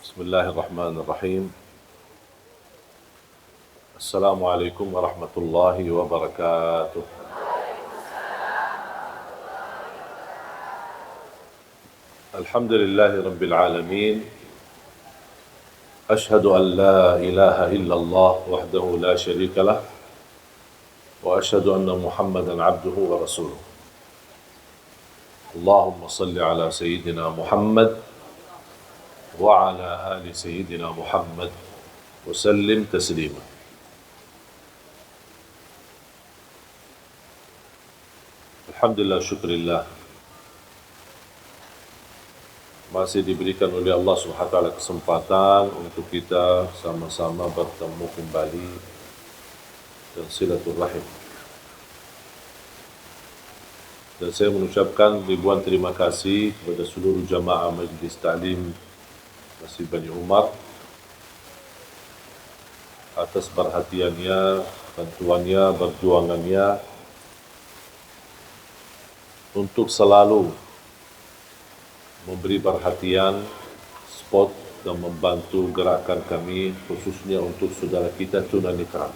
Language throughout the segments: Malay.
Bismillahirrahmanirrahim. Assalamualaikum warahmatullahi wabarakatuh. Alhamdulillahi rabbil alamin. Ashhadu an la ilaha illallah wahdahu la syarika lah. Wa ashhadu anna Muhammadan abduhu wa rasuluh. Allahumma salli ala Sayyidina Muhammad wa ala ali Sayyidina Muhammad wa sallim taslima. Alhamdulillah, syukurillah, masih diberikan oleh Allah SWT kesempatan untuk kita sama-sama bertemu kembali dan silaturahim. Dan saya mengucapkan ribuan terima kasih kepada seluruh jamaah Majlis Ta'lim Masjid Bani Umar atas perhatiannya, bantuannya, perjuangannya untuk selalu memberi perhatian, support dan membantu gerakan kami, khususnya untuk saudara kita tunanetra.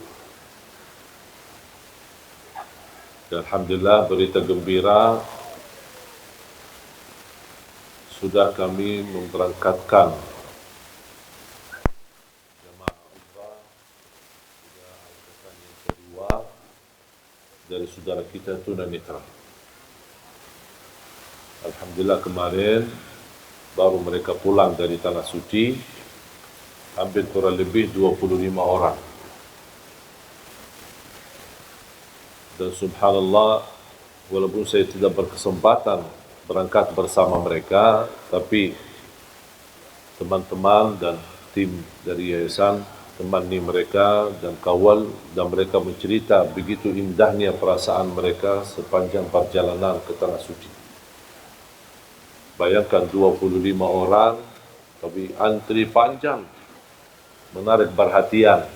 Dan alhamdulillah, berita gembira, sudah kami memberangkatkan jemaah umrah sudah angkatan yang kedua dari saudara kita tunanetra. Alhamdulillah, kemarin baru mereka pulang dari Tanah Suci, hampir kurang lebih 25 orang. Dan subhanallah, walaupun saya tidak berkesempatan berangkat bersama mereka, tapi teman-teman dan tim dari yayasan temani mereka dan kawal, dan mereka mencerita begitu indahnya perasaan mereka sepanjang perjalanan ke Tanah Suci. Bayangkan 25 orang, tapi antri panjang, menarik perhatian.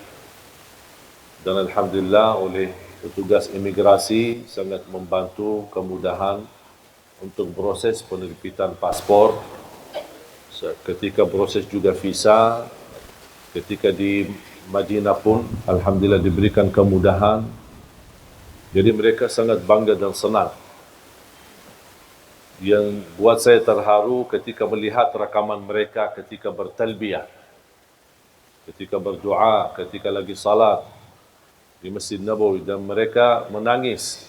Dan alhamdulillah oleh petugas imigrasi sangat membantu kemudahan untuk proses penerbitan paspor. Ketika proses juga visa, ketika di Madinah pun alhamdulillah diberikan kemudahan. Jadi mereka sangat bangga dan senang. Yang buat saya terharu ketika melihat rakaman mereka ketika bertalbiyah, ketika berdoa, ketika lagi salat di Masjid Nabawi, dan mereka menangis.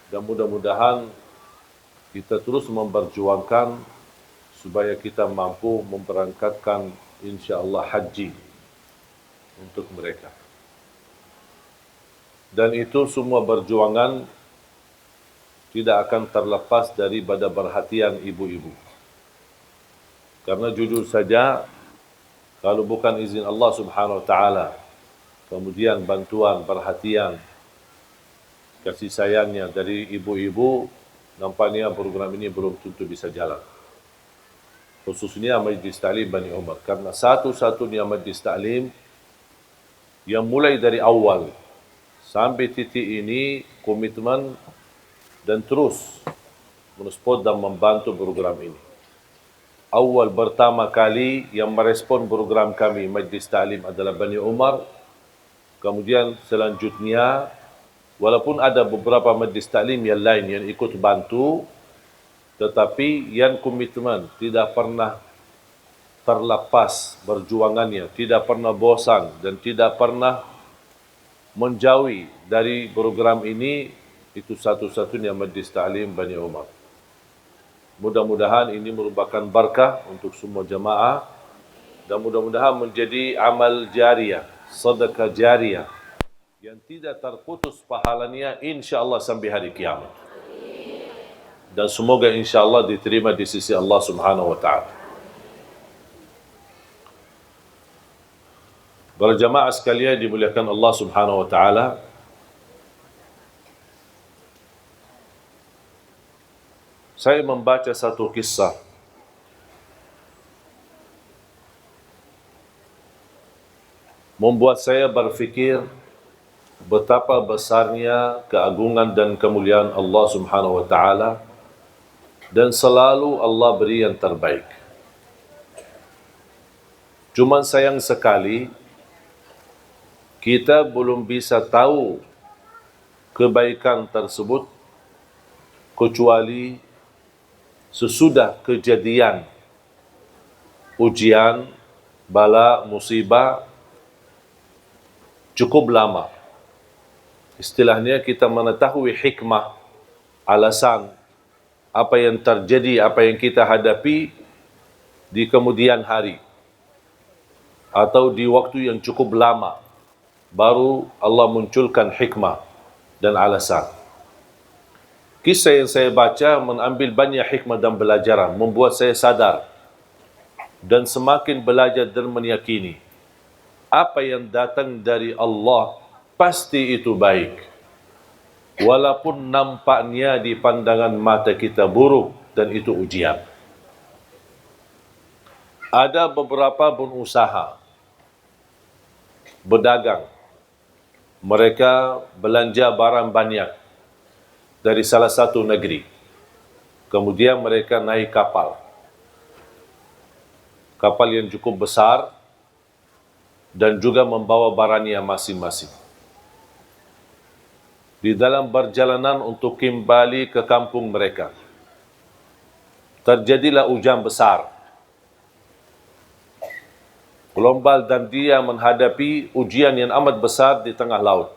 Dan mudah-mudahan kita terus memperjuangkan supaya kita mampu memberangkatkan insya-Allah haji untuk mereka. Dan itu semua perjuangan tidak akan terlepas daripada perhatian ibu-ibu. Karena jujur saja, kalau bukan izin Allah Subhanahu wa taala, kemudian bantuan, perhatian, kasih sayangnya dari ibu-ibu, nampaknya program ini belum tentu bisa jalan. Khususnya Majlis Ta'lim Bani Umar, karena satu-satunya Majlis Ta'lim yang mulai dari awal sampai titik ini komitmen dan terus mensupport dan membantu program ini. Awal pertama kali yang merespon program kami Majlis Ta'lim adalah Bani Umar. Kemudian selanjutnya, walaupun ada beberapa Majlis Ta'lim yang lain yang ikut bantu, tetapi yang komitmen tidak pernah terlepas perjuangannya, tidak pernah bosan dan tidak pernah menjauhi dari program ini, itu satu-satunya Majlis Ta'lim Bani Umar. Mudah-mudahan ini merupakan berkah untuk semua jemaah dan mudah-mudahan menjadi amal jariah, sedekah jariah yang tidak terputus pahalanya insya-Allah sampai hari kiamat. Dan semoga insya-Allah diterima di sisi Allah Subhanahu wa taala. Para jemaah sekalian dimuliakan Allah Subhanahu wa taala, saya membaca satu kisah membuat saya berfikir betapa besarnya keagungan dan kemuliaan Allah Subhanahu wa taala, dan selalu Allah beri yang terbaik. Cuma sayang sekali, kita belum bisa tahu kebaikan tersebut kecuali sesudah kejadian ujian, bala, musibah cukup lama. Istilahnya kita mengetahui hikmah, alasan apa yang terjadi, apa yang kita hadapi di kemudian hari atau di waktu yang cukup lama, baru Allah munculkan hikmah dan alasan. Kisah yang saya baca mengambil banyak hikmah dan pelajaran, membuat saya sadar dan semakin belajar dan meyakini apa yang datang dari Allah pasti itu baik, walaupun nampaknya di pandangan mata kita buruk dan itu ujian. Ada beberapa pengusaha berdagang, mereka belanja barang banyak dari salah satu negeri, kemudian mereka naik kapal yang cukup besar dan juga membawa barangnya masing-masing. Di dalam perjalanan untuk kembali ke kampung mereka, terjadilah hujan besar, gelombang, dan dia menghadapi ujian yang amat besar di tengah laut.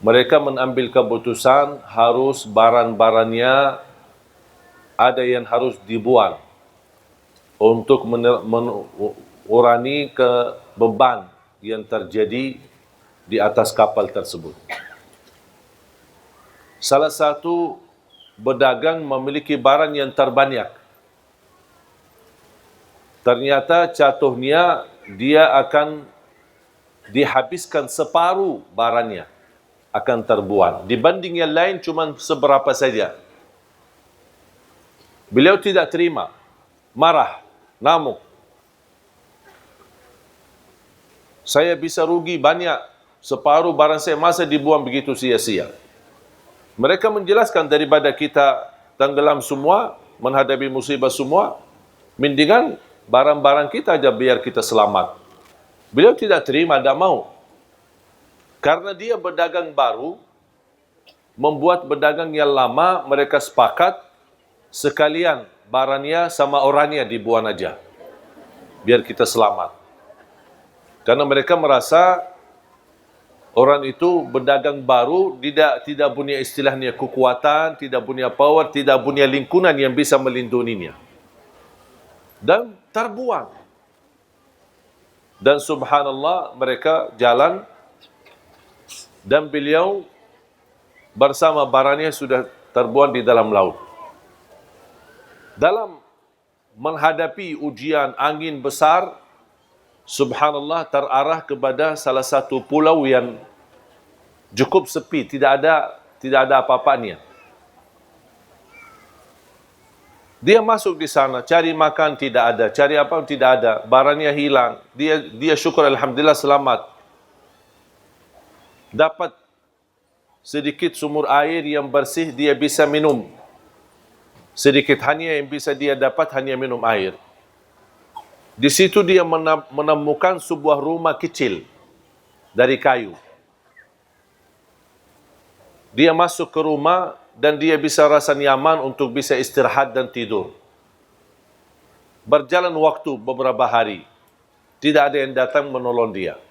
Mereka mengambil keputusan harus barang-barangnya ada yang harus dibuang untuk mengurangi beban yang terjadi di atas kapal tersebut. Salah satu pedagang memiliki barang yang terbanyak. Ternyata jatuhnya dia akan dihabiskan separuh barangnya, akan terbuang. Dibanding yang lain cuma seberapa saja. Beliau tidak terima, marah, ngamuk. Saya bisa rugi banyak, separuh barang saya masa dibuang begitu sia-sia. Mereka menjelaskan daripada kita tenggelam semua, menghadapi musibah semua, mendingan barang-barang kita aja biar kita selamat. Beliau tidak terima, tidak mau. Karena dia berdagang baru, membuat berdagang yang lama, mereka sepakat sekalian barangnya sama orangnya dibuang aja, biar kita selamat. Karena mereka merasa orang itu berdagang baru, tidak punya istilahnya kekuatan, tidak punya power, tidak punya lingkungan yang bisa melindunginya. Dan terbuang. Dan subhanallah mereka jalan dan beliau bersama barangnya sudah terbuang di dalam laut. Dalam menghadapi ujian angin besar, subhanallah terarah kepada salah satu pulau yang cukup sepi, tidak ada apa-apanya. Dia masuk di sana, cari makan tidak ada, cari apa tidak ada, barangnya hilang. Dia syukur alhamdulillah selamat. Dapat sedikit sumur air yang bersih, dia bisa minum. Sedikit hanya yang bisa dia dapat hanya minum air. Di situ dia menemukan sebuah rumah kecil dari kayu. Dia masuk ke rumah dan dia bisa rasa nyaman untuk bisa istirahat dan tidur. Berjalan waktu beberapa hari, tidak ada yang datang menolong dia.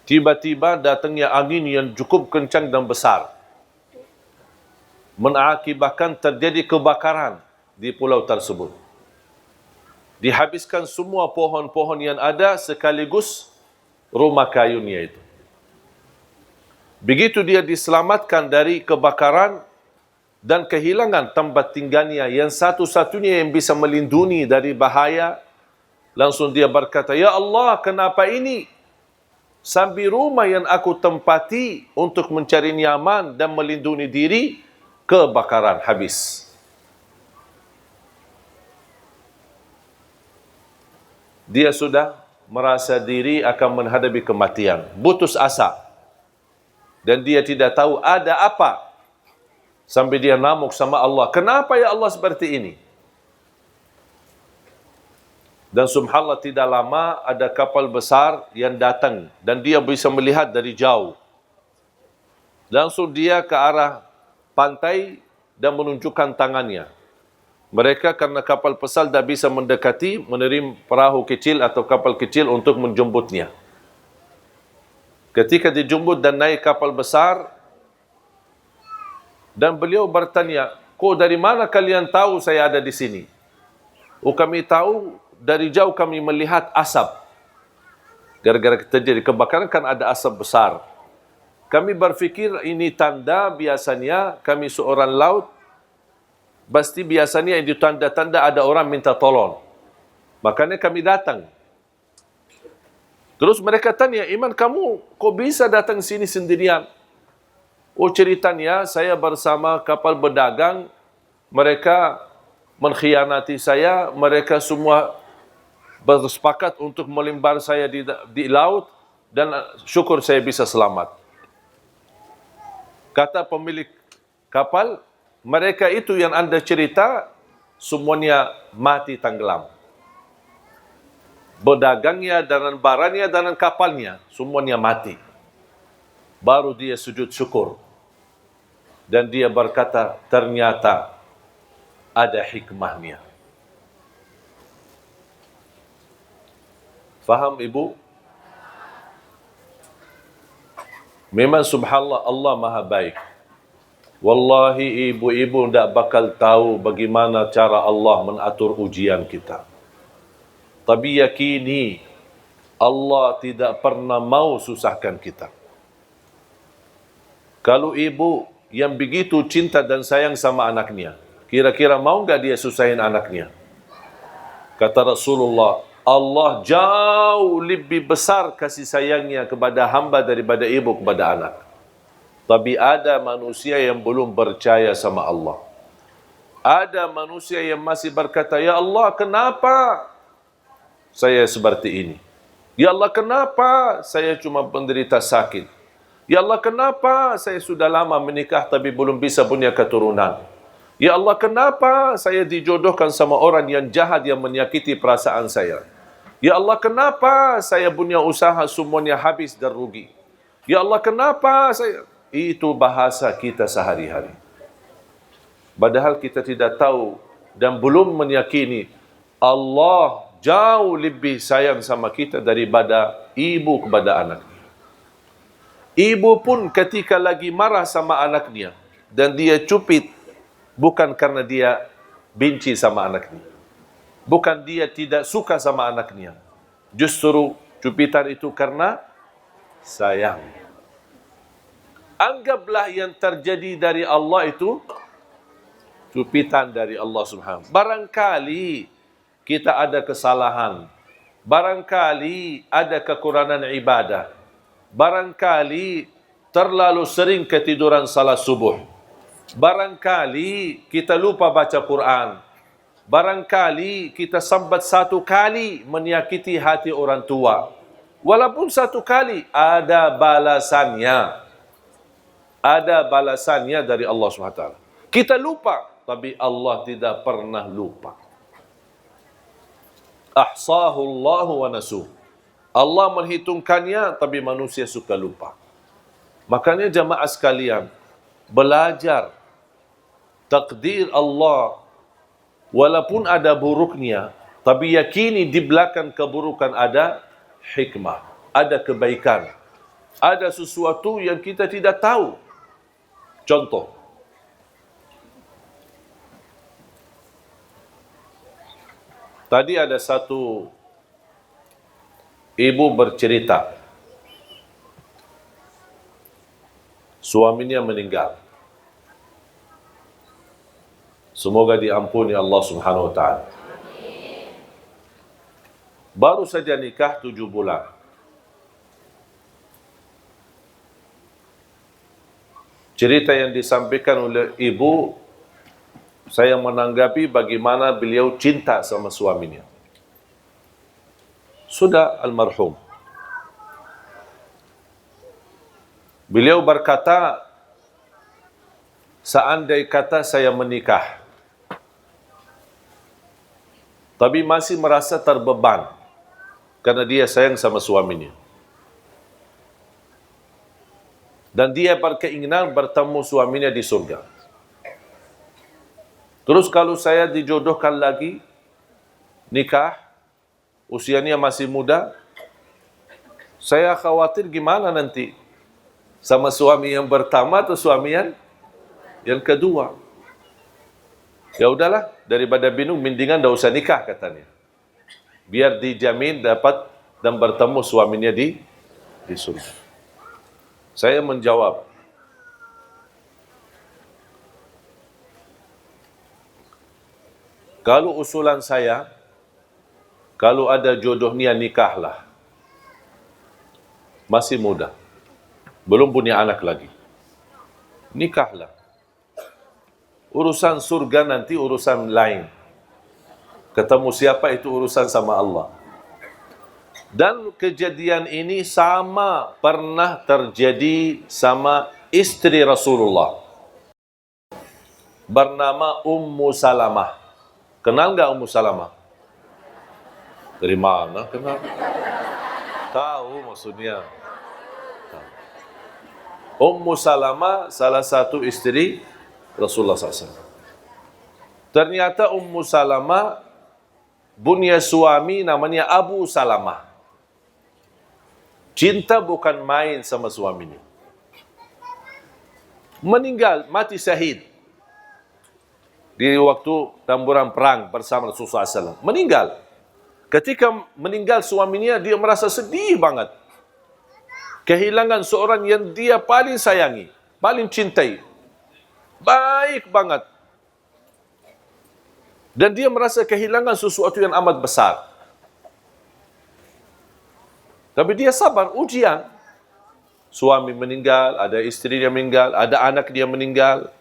Tiba-tiba datangnya angin yang cukup kencang dan besar, mengakibatkan terjadi kebakaran di pulau tersebut. Dihabiskan semua pohon-pohon yang ada sekaligus rumah kayunya itu. Begitu dia diselamatkan dari kebakaran dan kehilangan tempat tinggalnya yang satu-satunya yang bisa melindungi dari bahaya, langsung dia berkata, "Ya Allah, kenapa ini? Sampai rumah yang aku tempati untuk mencari nyaman dan melindungi diri, kebakaran habis." Dia sudah merasa diri akan menghadapi kematian, putus asa. Dan dia tidak tahu ada apa. Sampai dia ngamuk sama Allah. Kenapa ya Allah seperti ini? Dan subhanallah tidak lama ada kapal besar yang datang dan dia bisa melihat dari jauh. Langsung dia ke arah pantai dan menunjukkan tangannya. Mereka karena kapal besar tidak bisa mendekati, menerima perahu kecil atau kapal kecil untuk menjemputnya. Ketika dijemput dan naik kapal besar, dan beliau bertanya, kok dari mana kalian tahu saya ada di sini? Oh, kami tahu dari jauh kami melihat asap. Gara-gara terjadi kebakaran kan ada asap besar. Kami berfikir ini tanda biasanya kami seorang laut, pasti biasanya itu tanda-tanda ada orang minta tolong. Makanya kami datang. Terus mereka tanya, Iman kamu kok bisa datang sini sendirian? Oh ceritanya saya bersama kapal berdagang, mereka mengkhianati saya, mereka semua bersepakat untuk melimbar saya di laut dan syukur saya bisa selamat. Kata pemilik kapal, mereka itu yang Anda cerita semuanya mati tenggelam. Berdagangnya dan barangnya dan kapalnya semuanya mati. Baru dia sujud syukur. Dan dia berkata, ternyata ada hikmahnya. Faham ibu? Memang subhanallah Allah maha baik. Wallahi ibu-ibu tidak bakal tahu bagaimana cara Allah mengatur ujian kita. Tapi yakini Allah tidak pernah mau susahkan kita. Kalau ibu yang begitu cinta dan sayang sama anaknya, kira-kira mau enggak dia susahin anaknya? Kata Rasulullah, Allah jauh lebih besar kasih sayangnya kepada hamba daripada ibu kepada anak. Tapi ada manusia yang belum percaya sama Allah. Ada manusia yang masih berkata, ya Allah kenapa saya seperti ini? Ya Allah kenapa saya cuma menderita sakit? Ya Allah kenapa saya sudah lama menikah tapi belum bisa punya keturunan? Ya Allah kenapa saya dijodohkan sama orang yang jahat yang menyakiti perasaan saya? Ya Allah kenapa saya punya usaha semuanya habis dan rugi? Ya Allah kenapa saya... Itu bahasa kita sehari-hari. Padahal kita tidak tahu dan belum meyakini Allah jauh lebih sayang sama kita daripada ibu kepada anaknya. Ibu pun ketika lagi marah sama anaknya dan dia cupit, bukan karena dia benci sama anaknya. Bukan dia tidak suka sama anaknya. Justru cupitan itu karena sayang. Anggaplah yang terjadi dari Allah itu cupitan dari Allah Subhanahu. Barangkali kita ada kesalahan. Barangkali ada kekurangan ibadah. Barangkali terlalu sering ketiduran salat subuh. Barangkali kita lupa baca Quran. Barangkali kita sambat satu kali menyakiti hati orang tua. Walaupun satu kali ada balasannya. Ada balasannya dari Allah SWT. Kita lupa, tapi Allah tidak pernah lupa. Ahsahullahu wa nasuh. Allah menghitungkannya, tapi manusia suka lupa. Makanya jamaah sekalian, belajar takdir Allah, walaupun ada buruknya, tapi yakini di belakang keburukan ada hikmah, ada kebaikan, ada sesuatu yang kita tidak tahu. Contoh, tadi ada satu ibu bercerita, suaminya meninggal. Semoga diampuni Allah Subhanahu wa taala. Baru saja nikah 7 bulan. Cerita yang disampaikan oleh ibu, saya menanggapi bagaimana beliau cinta sama suaminya. Sudah almarhum. Beliau berkata, seandai kata saya menikah, tapi masih merasa terbeban karena dia sayang sama suaminya. Dan dia berkeinginan bertemu suaminya di surga. Terus kalau saya dijodohkan lagi, nikah, usianya masih muda, saya khawatir gimana nanti sama suami yang pertama atau suami yang kedua. Ya udahlah, daripada bingung, mendingan dah usah nikah katanya. Biar dijamin dapat dan bertemu suaminya di surga. Saya menjawab, kalau usulan saya, kalau ada jodohnya nikahlah. Masih muda, belum punya anak lagi. Nikahlah. Urusan surga nanti urusan lain. Ketemu siapa itu urusan sama Allah. Dan kejadian ini sama pernah terjadi sama istri Rasulullah. Bernama Ummu Salamah. Kenal nggak Ummu Salamah? Dari mana kenal? Tahu maksudnya. Ummu Salamah salah satu istri Rasulullah SAW. Ternyata Ummu Salamah punya suami namanya Abu Salamah. Cinta bukan main sama suaminya. Meninggal, mati syahid. Di waktu tamburan perang bersama Rasulullah SAW. Meninggal. Ketika meninggal suaminya, dia merasa sedih banget. Kehilangan seorang yang dia paling sayangi, paling cintai. Baik banget. Dan dia merasa kehilangan sesuatu yang amat besar. Tapi dia sabar, ujian. Suami meninggal, ada istri dia meninggal, ada anak dia meninggal.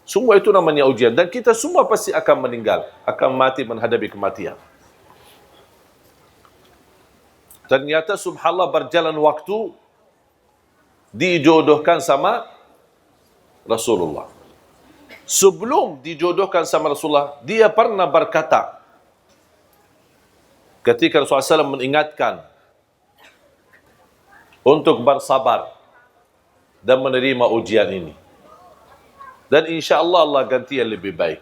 Semua itu namanya ujian. Dan kita semua pasti akan meninggal, akan mati menghadapi kematian. Ternyata subhanallah berjalan waktu, dijodohkan sama Rasulullah. Sebelum dijodohkan sama Rasulullah, dia pernah berkata, ketika Rasulullah SAW mengingatkan, untuk bersabar dan menerima ujian ini. Dan insya Allah Allah ganti yang lebih baik.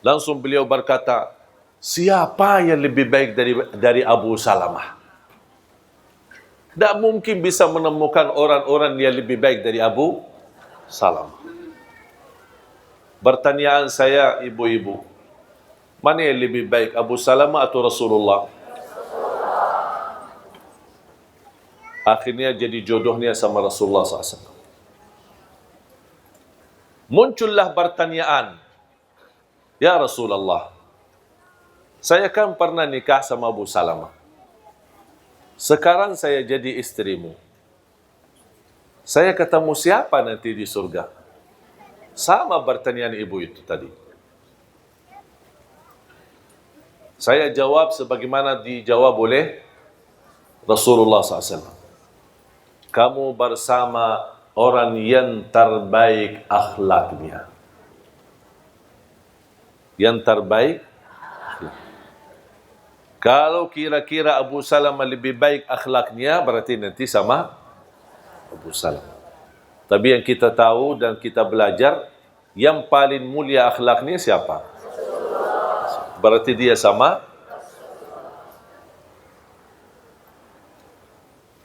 Langsung beliau berkata, siapa yang lebih baik dari Abu Salamah? Tak mungkin bisa menemukan orang-orang yang lebih baik dari Abu Salamah. Pertanyaan saya, ibu-ibu, mana yang lebih baik, Abu Salamah atau Rasulullah? Akhirnya jadi jodohnya sama Rasulullah SAW. Muncullah pertanyaan, ya Rasulullah, saya kan pernah nikah sama Abu Salamah. Sekarang saya jadi istrimu. Saya ketemu siapa nanti di surga? Sama pertanyaan ibu itu tadi. Saya jawab sebagaimana dijawab oleh Rasulullah SAW. Kamu bersama orang yang terbaik akhlaknya. Yang terbaik. Kalau kira-kira Abu Salamah lebih baik akhlaknya, berarti nanti sama Abu Salamah. Tapi yang kita tahu dan kita belajar, yang paling mulia akhlaknya siapa? Berarti dia sama.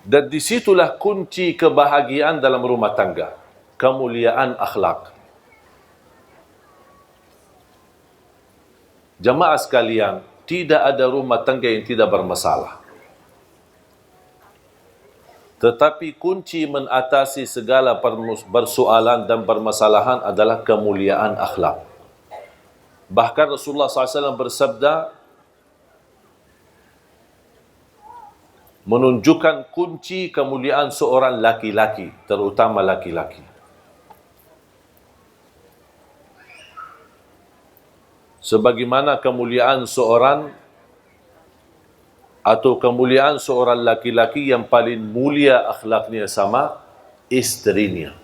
Dan disitulah kunci kebahagiaan dalam rumah tangga. Kemuliaan akhlak. Jamaah sekalian, tidak ada rumah tangga yang tidak bermasalah. Tetapi kunci mengatasi segala persoalan dan permasalahan adalah kemuliaan akhlak. Bahkan Rasulullah SAW bersabda, menunjukkan kunci kemuliaan seorang laki-laki, terutama laki-laki. Sebagaimana kemuliaan seorang atau kemuliaan seorang laki-laki yang paling mulia akhlaknya sama istrinya.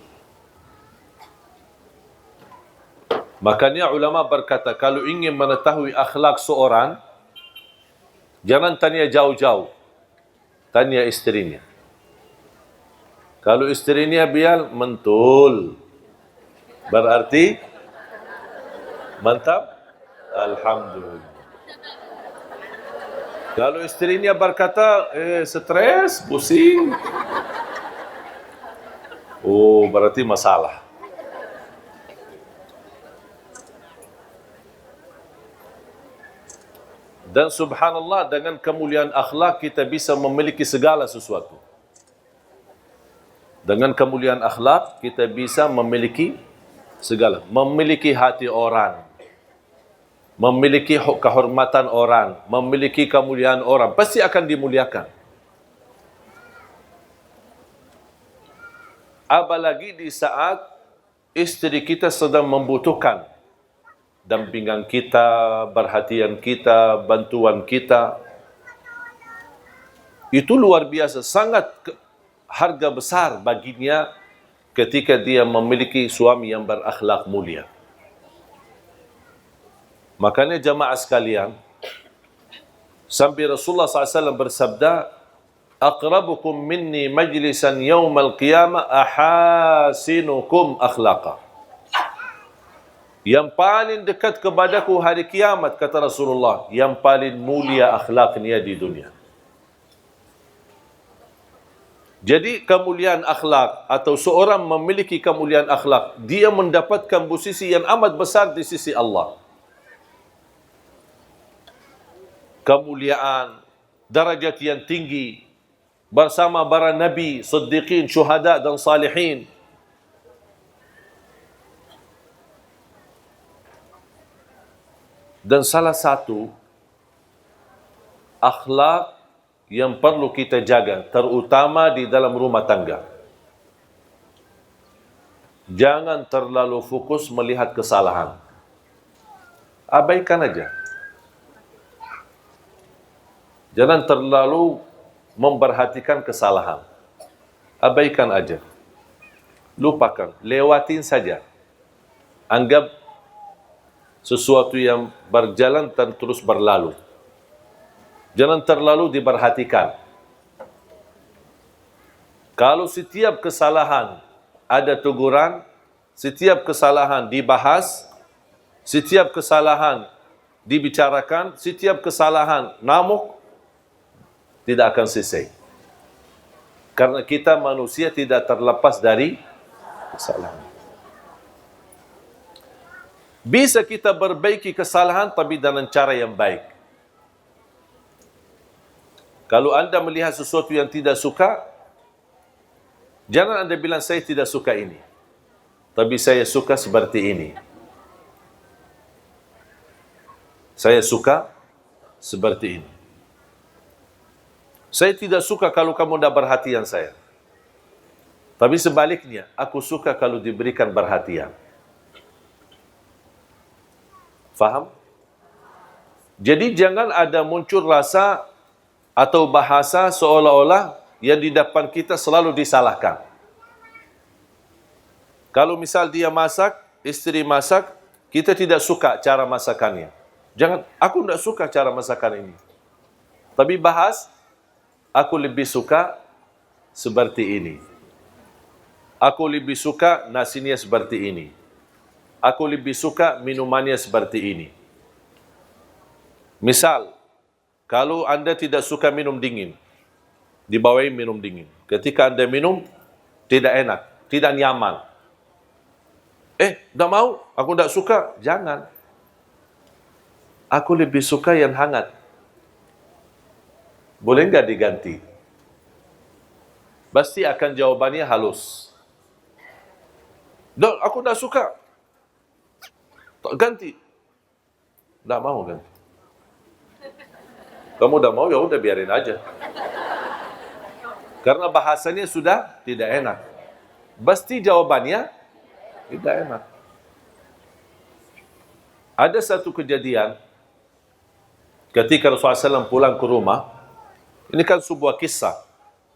Makanya ulama berkata, kalau ingin mengetahui akhlak seorang, Jangan tanya jauh-jauh. Tanya istrinya. Kalau istrinya biar mentul, berarti mantap. Alhamdulillah. Kalau istrinya berkata, stres, pusing, oh berarti masalah. Dan subhanallah, dengan kemuliaan akhlak kita bisa memiliki segala sesuatu. Dengan kemuliaan akhlak kita bisa memiliki segala. Memiliki hati orang, memiliki kehormatan orang, memiliki kemuliaan orang, pasti akan dimuliakan. Apalagi di saat istri kita sedang membutuhkan dampingan kita, perhatian kita, bantuan kita. Itu luar biasa, sangat harga besar baginya ketika dia memiliki suami yang berakhlak mulia. Makanya jamaah sekalian, sampai Rasulullah SAW bersabda, "Aqrabukum minni majlisan yawmal qiyamah ahasinukum akhlaqa." Yang paling dekat kepadaku hari kiamat, kata Rasulullah, yang paling mulia akhlaknya di dunia. Jadi kemuliaan akhlak atau seorang memiliki kemuliaan akhlak, dia mendapatkan posisi yang amat besar di sisi Allah. Kemuliaan, darajat yang tinggi bersama para nabi, siddiqin, syuhada dan salihin. Dan salah satu akhlak yang perlu kita jaga, terutama di dalam rumah tangga. Jangan terlalu fokus melihat kesalahan. Abaikan aja. Jangan terlalu memperhatikan kesalahan. Abaikan aja. Lupakan, lewatin saja. Anggap sesuatu yang berjalan dan terus berlalu. Jangan terlalu diperhatikan. Kalau setiap kesalahan ada teguran, setiap kesalahan dibahas, setiap kesalahan dibicarakan, setiap kesalahan namuk, tidak akan selesai. Karena kita manusia tidak terlepas dari kesalahan. Bisa kita perbaiki kesalahan tapi dengan cara yang baik. Kalau anda melihat sesuatu yang tidak suka, jangan anda bilang saya tidak suka ini, tapi saya suka seperti ini. Saya suka seperti ini. Saya tidak suka kalau kamu tidak perhatian saya. Tapi sebaliknya, aku suka kalau diberikan perhatian. Faham? Jadi jangan ada muncul rasa atau bahasa seolah-olah yang di depan kita selalu disalahkan. Kalau misal dia masak, istri masak, kita tidak suka cara masakannya. Jangan, aku tidak suka cara masakan ini. Tapi bahas, aku lebih suka seperti ini. Aku lebih suka nasinya seperti ini. Aku lebih suka minumannya seperti ini. Misal, kalau anda tidak suka minum dingin, dibawain minum dingin. Ketika anda minum, tidak enak, tidak nyaman. Tak mau, aku tidak suka. Jangan. Aku lebih suka yang hangat. Boleh enggak diganti? Pasti akan jawabannya halus. Aku tidak suka. Ganti. Tak mau ganti. Kamu dah mau, ya udah biarin aja. Karena bahasanya sudah tidak enak. Pasti jawabannya tidak enak. Ada satu kejadian ketika Rasulullah SAW pulang ke rumah. Ini kan sebuah kisah.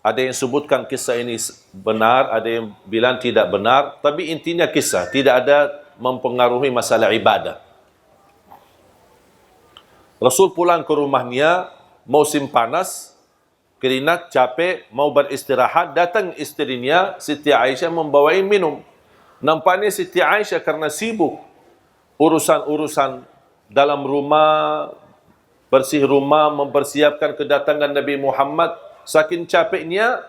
Ada yang sebutkan kisah ini benar, ada yang bilang tidak benar. Tapi intinya kisah, tidak ada mempengaruhi masalah ibadah. Rasul pulang ke rumahnya musim panas, keringat, capek, mau beristirahat, datang istrinya Siti Aisyah membawai minum. Nampaknya Siti Aisyah karena sibuk urusan-urusan dalam rumah, bersih rumah, mempersiapkan kedatangan Nabi Muhammad, saking capeknya,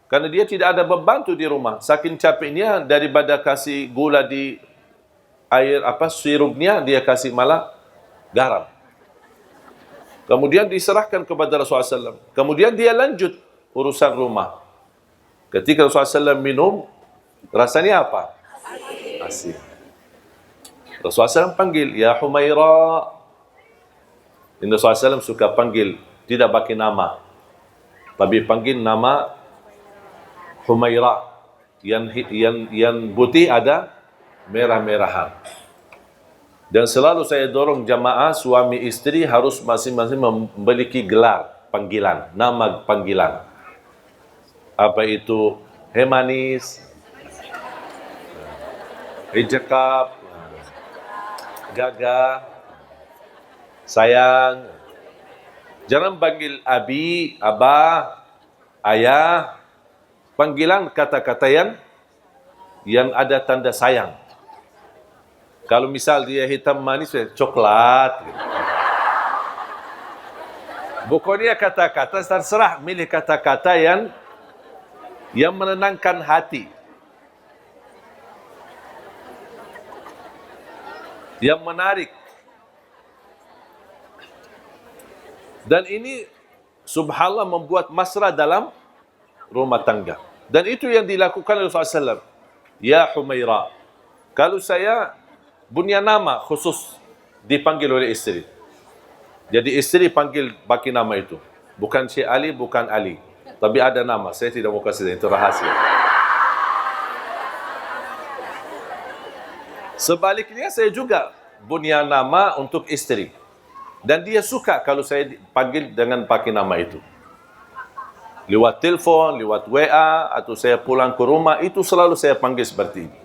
karena dia tidak ada pembantu di rumah, saking capeknya daripada kasih gula di air sirupnya, dia kasih malah garam. Kemudian diserahkan kepada Rasulullah SAW. Kemudian dia lanjut urusan rumah. Ketika Rasulullah SAW minum, rasanya apa? Asin. Rasulullah SAW panggil, Ya Humaira. Ini Rasulullah SAW suka panggil, tidak pakai nama, tapi panggil nama Humaira. Yang putih ada merah-merahan. Dan selalu saya dorong jamaah suami istri harus masing-masing memiliki gelar panggilan, nama panggilan. Apa itu? Hei manis, hei cakap, gagah, sayang. Jangan panggil abi, abah, ayah. Panggilan kata-kata yang ada tanda sayang. Kalau misal dia hitam manis, coklat. Pokoknya kata-kata terserah, milih kata-kata yang menenangkan hati, yang menarik. Dan ini subhanallah membuat mesra dalam rumah tangga. Dan itu yang dilakukan oleh Rasulullah SAW. Ya Humaira. Kalau saya punya nama khusus dipanggil oleh istri. Jadi istri panggil pakai nama itu. Bukan Syekh Ali, bukan Ali. Tapi ada nama. Saya tidak mau kasih, itu rahasia. Sebaliknya saya juga punya nama untuk istri. Dan dia suka kalau saya panggil dengan pakai nama itu. Lewat telepon, lewat WA, atau saya pulang ke rumah, itu selalu saya panggil seperti ini.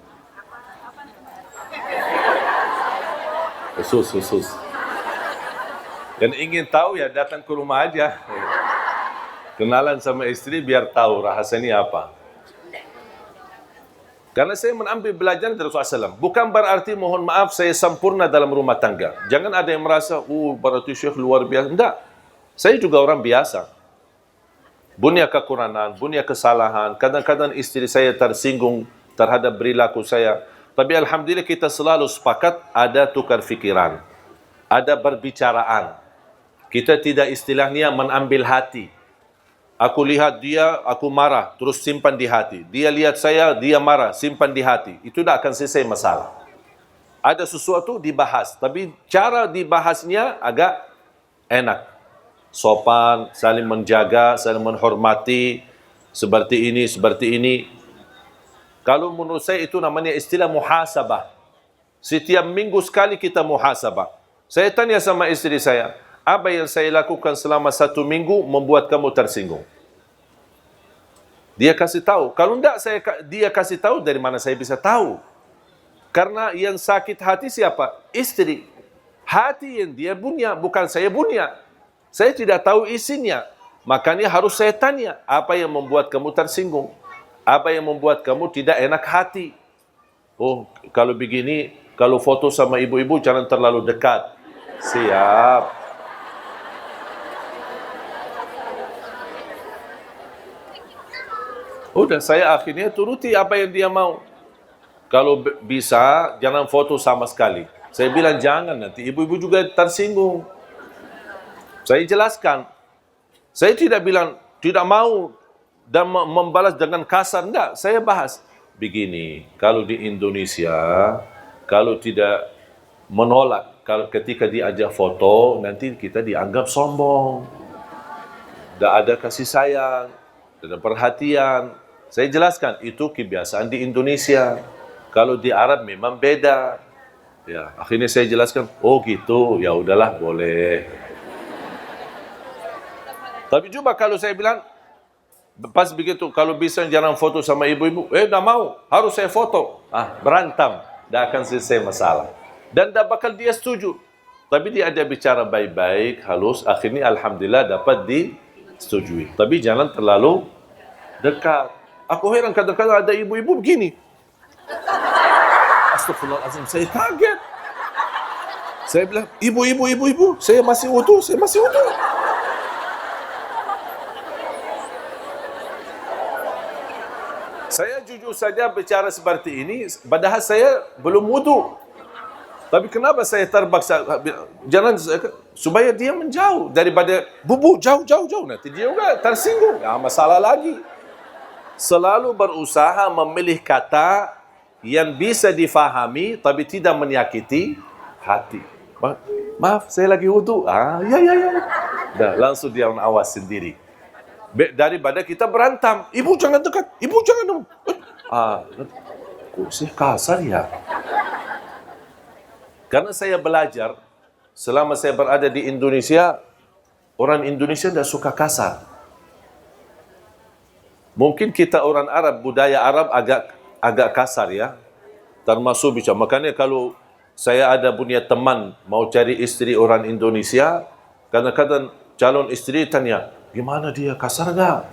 Khusus. Dan ingin tahu ya datang ke rumah aja. Kenalan sama istri biar tahu rahasianya apa. Karena saya mengambil belajar dari Rasulullah SAW. Bukan berarti mohon maaf saya sempurna dalam rumah tangga. Jangan ada yang merasa, berarti Syekh luar biasa. Tidak. Saya juga orang biasa. Punya kekurangan, punya kesalahan. Kadang-kadang istri saya tersinggung terhadap perilaku saya. Tapi alhamdulillah kita selalu sepakat ada tukar fikiran. Ada berbicaraan. Kita tidak istilahnya menambil hati. Aku lihat dia, aku marah, terus simpan di hati. Dia lihat saya, dia marah, simpan di hati. Itu tidak akan selesai masalah. Ada sesuatu dibahas, tapi cara dibahasnya agak enak. Sopan, saling menjaga, saling menghormati, seperti ini. Kalau menurut saya itu namanya istilah muhasabah. Setiap minggu sekali kita muhasabah. Saya tanya sama istri saya, apa yang saya lakukan selama 1 minggu membuat kamu tersinggung? Dia kasih tahu. Kalau tidak dia kasih tahu, dari mana saya bisa tahu? Karena yang sakit hati siapa? Istri. Hati yang dia punya, bukan saya punya. Saya tidak tahu isinya. Makanya harus saya tanya, apa yang membuat kamu tersinggung? Apa yang membuat kamu tidak enak hati? Kalau begini, kalau foto sama ibu-ibu jangan terlalu dekat. Siap. Udah, saya akhirnya turuti apa yang dia mau. Kalau bisa, jangan foto sama sekali. Saya bilang jangan, nanti ibu-ibu juga tersinggung. Saya jelaskan. Saya tidak bilang, tidak mau dan membalas dengan kasar. Enggak, saya bahas. Begini, kalau di Indonesia, kalau tidak menolak, kalau ketika diajak foto, nanti kita dianggap sombong. Tidak ada kasih sayang, tidak ada perhatian. Saya jelaskan, itu kebiasaan di Indonesia. Kalau di Arab memang beda. Ya, akhirnya saya jelaskan, gitu, ya udahlah, boleh. Tapi coba kalau saya bilang, pas begitu, kalau bisa jangan foto sama ibu-ibu, tidak mau, harus saya foto. Berantem, tidak akan selesai masalah. Dan tidak bakal dia setuju. Tapi dia ada bicara baik-baik, halus, akhirnya alhamdulillah dapat disetujui. Tapi jangan terlalu dekat. Aku heran kadang-kadang ada ibu-ibu begini. Astagfirullahaladzim, saya kaget. Saya bilang, ibu, saya masih wudu. Saya jujur saja bicara seperti ini, padahal saya belum wudu. Tapi kenapa saya terpaksa? Jangan, supaya dia menjauh daripada bubu, jauh. Nanti dia juga tersinggung. Masalah lagi. Selalu berusaha memilih kata yang bisa difahami, tapi tidak menyakiti hati. Maaf, saya lagi wudu. Ya. Dah, langsung dia awas sendiri. Daripada kita berantem. Ibu jangan dekat. Ibu jangan. Kok sih kasar ya? Karena saya belajar, selama saya berada di Indonesia, orang Indonesia tidak suka kasar. Mungkin kita orang Arab, budaya Arab agak kasar ya. Termasuk bicara. Makanya kalau saya ada punya teman mau cari istri orang Indonesia, kadang-kadang calon istri tanya, gimana dia, kasar enggak?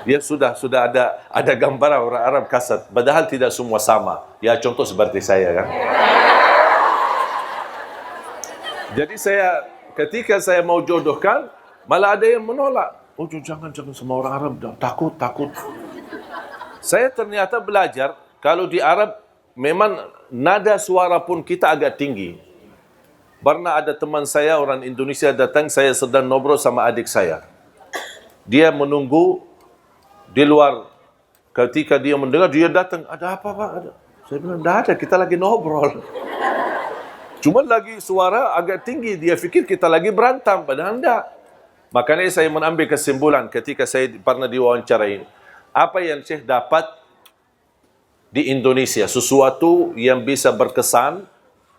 Dia sudah ada gambaran orang Arab kasar, padahal tidak semua sama. Ya contoh seperti saya kan. Jadi ketika saya mau jodohkan, malah ada yang menolak. Oh jangan sama orang Arab, takut. Saya ternyata belajar, kalau di Arab memang nada suara pun kita agak tinggi. Pernah ada teman saya orang Indonesia datang, saya sedang ngobrol sama adik saya. Dia menunggu di luar. Ketika dia mendengar, dia datang, ada apa Pak? Saya bilang, tidak ada, kita lagi ngobrol. Cuma lagi suara agak tinggi, dia fikir kita lagi berantem, padahal tidak. Makanya saya mengambil kesimpulan ketika saya pernah diwawancarai. Apa yang Syekh dapat di Indonesia, sesuatu yang bisa berkesan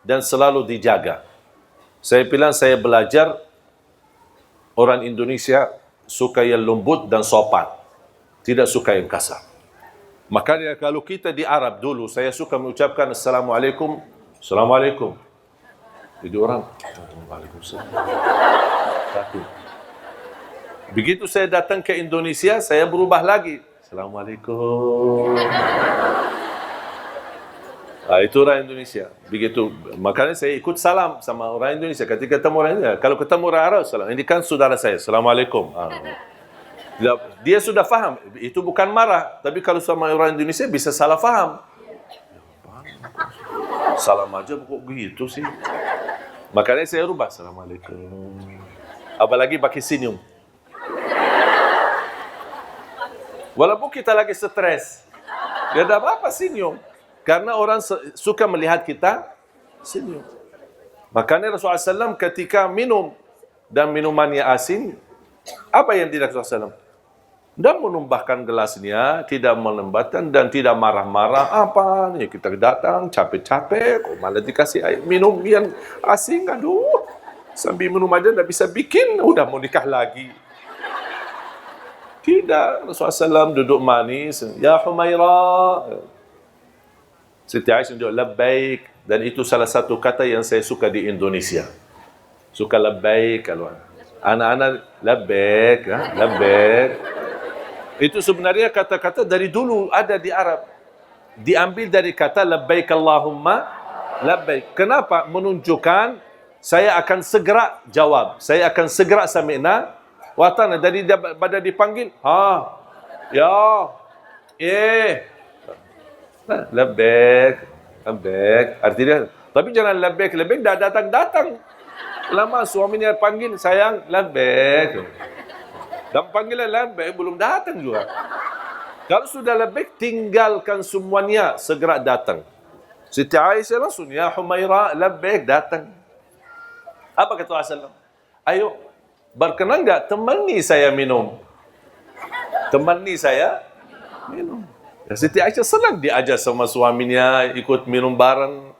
dan selalu dijaga. Saya bilang saya belajar orang Indonesia suka yang lembut dan sopan, tidak suka yang kasar. Makanya kalau kita di Arab dulu, saya suka mengucapkan Assalamualaikum. Jadi orang, Waalaikumsalam. Begitu saya datang ke Indonesia, saya berubah lagi. Assalamualaikum. Itu orang Indonesia. Begitu, makanya saya ikut salam sama orang Indonesia. Ketika ketemu orang Indonesia, kalau ketemu orang Arab, salam. Ini kan saudara saya. Assalamualaikum. Dia sudah faham. Itu bukan marah. Tapi kalau sama orang Indonesia bisa salah faham. Salam aja kok gitu sih. Makanya saya rubah. Assalamualaikum. Apalagi pakai senyum. Walaupun kita lagi stres, ya tidak apa-apa senyum. Karena orang suka melihat kita senyum. Makanya Rasulullah SAW ketika minum dan minumannya asin, apa yang tidak Rasulullah SAW? Tidak menumbahkan gelasnya, tidak menembakkan dan tidak marah-marah. Apa nih kita datang capek-capek, kok malah dikasih air minum yang asin, aduh. Sambil minum aja tidak bisa bikin, udah mau nikah lagi. Tidak, Rasulullah SAW duduk manis. Ya Humaira. Siti Aisyah duduk labbaik. Dan itu salah satu kata yang saya suka di Indonesia. Suka labbaik. Kalau anak-anak labbaik. Labbaik. Itu sebenarnya kata-kata dari dulu ada di Arab. Diambil dari kata labbaik Allahumma labbaik. Kenapa? Menunjukkan saya akan segera jawab. Saya akan segera sami'na wa ata'na. Dari pada dipanggil, ya, labbaik. Artinya, tapi jangan labbaik dah datang. Lama suaminya panggil, sayang, labbaik. Dan panggilan labbaik belum datang juga. Kalau sudah labbaik, tinggalkan semuanya, segera datang. Siti Aisyah langsung, ya Humaira, labbaik, datang. Apa kata Rasulullah? Ayo, berkenan enggak temani saya minum? Temani saya minum. Ya, Siti Aisyah senang diajak sama suaminya ikut minum bareng.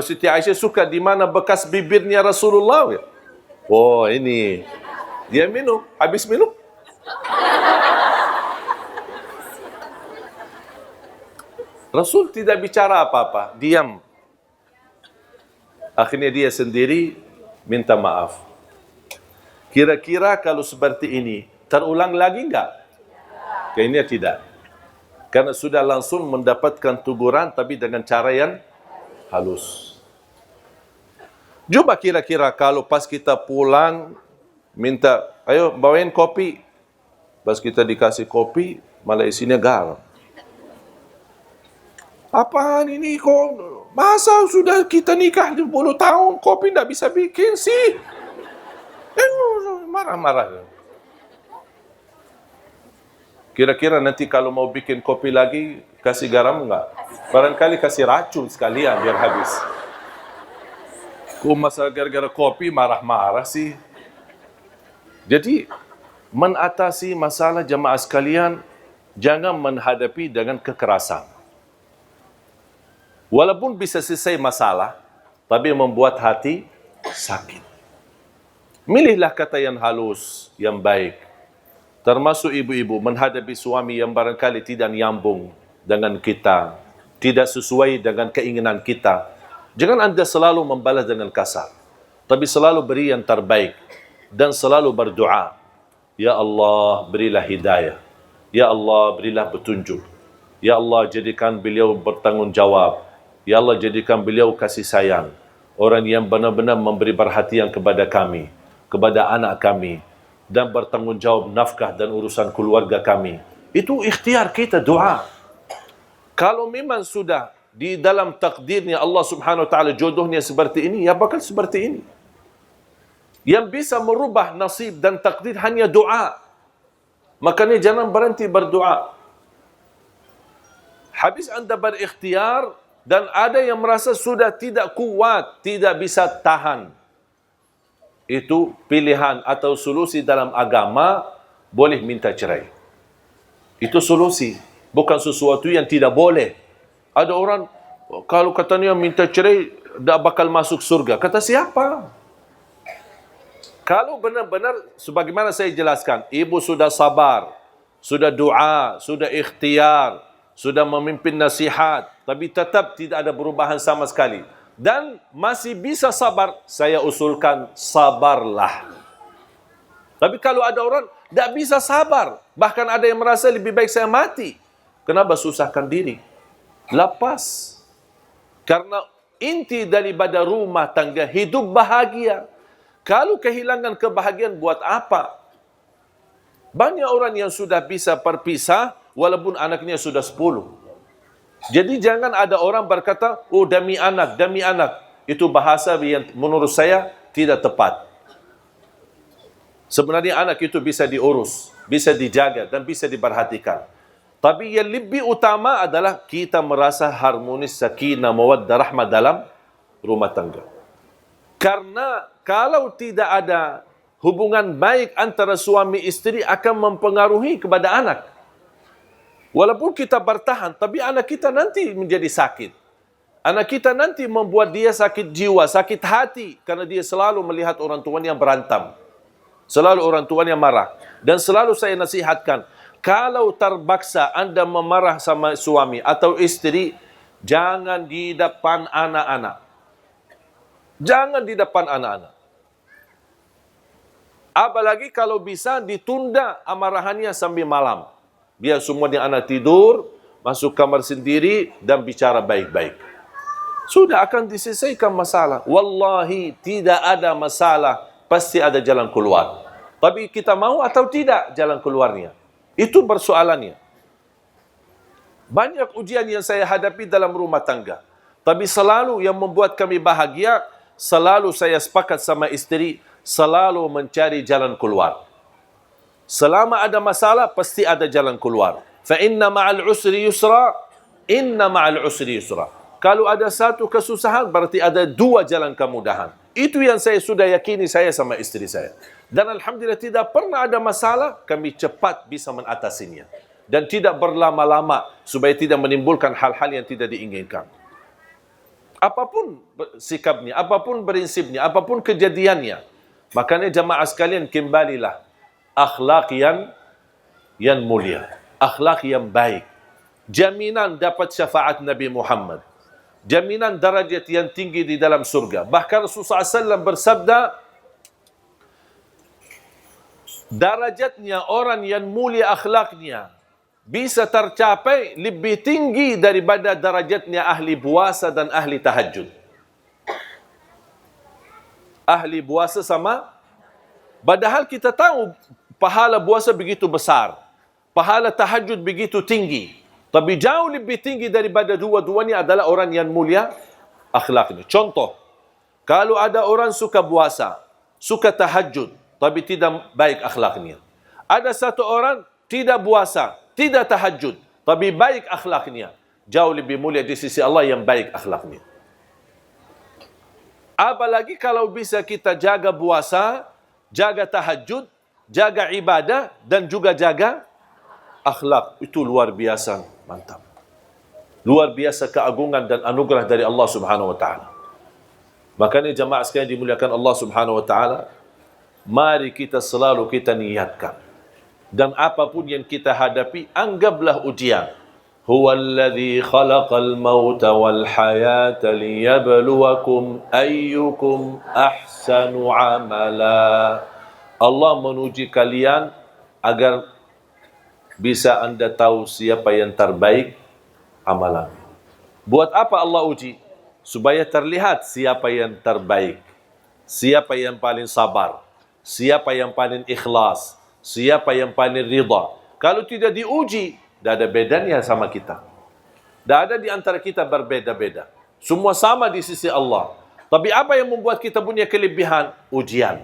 Siti Aisyah suka di mana bekas bibirnya Rasulullah. Oh, ini. Dia minum, habis minum. Rasul tidak bicara apa-apa, diam. Akhirnya dia sendiri minta maaf. Kira-kira kalau seperti ini, terulang lagi enggak? Kayaknya tidak. Karena sudah langsung mendapatkan teguran, tapi dengan cara yang halus. Coba kira-kira kalau pas kita pulang, minta, ayo bawain kopi. Pas kita dikasih kopi, malah isinya garam. Apaan ini kok? Masa sudah kita nikah 20 tahun, kopi tidak bisa bikin sih? Marah-marah. Kira-kira nanti kalau mau bikin kopi lagi, kasih garam enggak? Barangkali kasih racun sekalian biar habis. Kok masa gara-gara kopi marah-marah sih? Jadi, mengatasi masalah jemaah sekalian, jangan menghadapi dengan kekerasan. Walaupun bisa selesai masalah, tapi membuat hati sakit. Milihlah kata yang halus, yang baik. Termasuk ibu-ibu menghadapi suami yang barangkali tidak nyambung dengan kita, tidak sesuai dengan keinginan kita. Jangan anda selalu membalas dengan kasar, tapi selalu beri yang terbaik dan selalu berdoa. Ya Allah, berilah hidayah. Ya Allah, berilah petunjuk. Ya Allah, jadikan beliau bertanggungjawab. Ya Allah, jadikan beliau kasih sayang. Orang yang benar-benar memberi perhatian kepada kami, kepada anak kami, dan bertanggungjawab nafkah dan urusan keluarga kami. Itu ikhtiar kita, doa. Kalau memang sudah di dalam takdirnya Allah subhanahu wa ta'ala jodohnya seperti ini, ya bakal seperti ini. Yang bisa merubah nasib dan takdir hanya doa. Makanya jangan berhenti berdoa. Habis anda berikhtiar, dan ada yang merasa sudah tidak kuat, tidak bisa tahan. Itu pilihan atau solusi dalam agama, boleh minta cerai. Itu solusi, bukan sesuatu yang tidak boleh. Ada orang, kalau katanya minta cerai, tak bakal masuk surga. Kata siapa? Kalau benar-benar, sebagaimana saya jelaskan, ibu sudah sabar, sudah doa, sudah ikhtiar, sudah memimpin nasihat, tapi tetap tidak ada perubahan sama sekali, dan masih bisa sabar, saya usulkan sabarlah. Tapi kalau ada orang tidak bisa sabar, bahkan ada yang merasa lebih baik saya mati, kenapa susahkan diri? Lepas. Karena inti daripada rumah tangga hidup bahagia. Kalau kehilangan kebahagiaan buat apa? Banyak orang yang sudah bisa berpisah walaupun anaknya sudah 10. Jadi jangan ada orang berkata, oh demi anak, demi anak. Itu bahasa yang menurut saya tidak tepat. Sebenarnya anak itu bisa diurus, bisa dijaga dan bisa diperhatikan. Tapi yang lebih utama adalah kita merasa harmonis, sakinah, mawaddah, rahmah dalam rumah tangga. Karena kalau tidak ada hubungan baik antara suami istri akan mempengaruhi kepada anak. Walaupun kita bertahan, tapi anak kita nanti menjadi sakit. Anak kita nanti membuat dia sakit jiwa, sakit hati. Karena dia selalu melihat orang tuanya berantem. Selalu orang tuanya marah. Dan selalu saya nasihatkan, kalau terpaksa anda memarah sama suami atau istri, jangan di depan anak-anak. Jangan di depan anak-anak. Apalagi kalau bisa ditunda amarahannya sampai malam. Biar semuanya anak tidur, masuk kamar sendiri dan bicara baik-baik. Sudah akan diselesaikan masalah. Wallahi tidak ada masalah, pasti ada jalan keluar. Tapi kita mau atau tidak jalan keluarnya. Itu persoalannya. Banyak ujian yang saya hadapi dalam rumah tangga. Tapi selalu yang membuat kami bahagia, selalu saya sepakat sama istri, selalu mencari jalan keluar. Selama ada masalah, pasti ada jalan keluar. Fa inna ma'al usri yusra, inna ma'al usri yusra. Kalau ada satu kesusahan, berarti ada dua jalan kemudahan. Itu yang saya sudah yakini saya sama istri saya. Dan alhamdulillah tidak pernah ada masalah, kami cepat bisa mengatasinya. Dan tidak berlama-lama, supaya tidak menimbulkan hal-hal yang tidak diinginkan. Apapun sikapnya, apapun prinsipnya, apapun kejadiannya. Makanya jamaah sekalian, kembalilah. Akhlak yang mulia. Akhlak yang baik. Jaminan dapat syafaat Nabi Muhammad. jaminan darajat yang tinggi di dalam surga. Bahkan Rasulullah SAW bersabda, darajatnya orang yang mulia akhlaknya bisa tercapai lebih tinggi daripada darajatnya ahli puasa dan ahli tahajud. Ahli puasa sama, padahal kita tahu pahala puasa begitu besar, pahala tahajud begitu tinggi, tapi jauh lebih tinggi daripada dua-duanya adalah orang yang mulia akhlaknya. Contoh, kalau ada orang suka puasa, suka tahajud, tapi tidak baik akhlaknya. Ada satu orang tidak puasa, tidak tahajud, tapi baik akhlaknya. Jauh lebih mulia di sisi Allah yang baik akhlaknya. Apalagi kalau bisa kita jaga puasa, jaga tahajud, jaga ibadah, dan juga jaga akhlak. Itu luar biasa, mantap. Luar biasa keagungan dan anugerah dari Allah Subhanahu wa Ta'ala. Makanya jamaah sekalian dimuliakan Allah Subhanahu wa Ta'ala, mari kita selalu kita niatkan. Dan apapun yang kita hadapi, anggaplah ujian. Huwallazi khalaqal mauta wal hayata liyabluwakum ayyukum ahsanu amala. Allah menuji kalian agar bisa anda tahu siapa yang terbaik amalan. Buat apa Allah uji? Supaya terlihat siapa yang terbaik, siapa yang paling sabar, siapa yang paling ikhlas, siapa yang paling ridha. Kalau tidak diuji, tidak ada bedanya sama kita. Tidak ada di antara kita berbeda-beda. Semua sama di sisi Allah. Tapi apa yang membuat kita punya kelebihan? Ujian.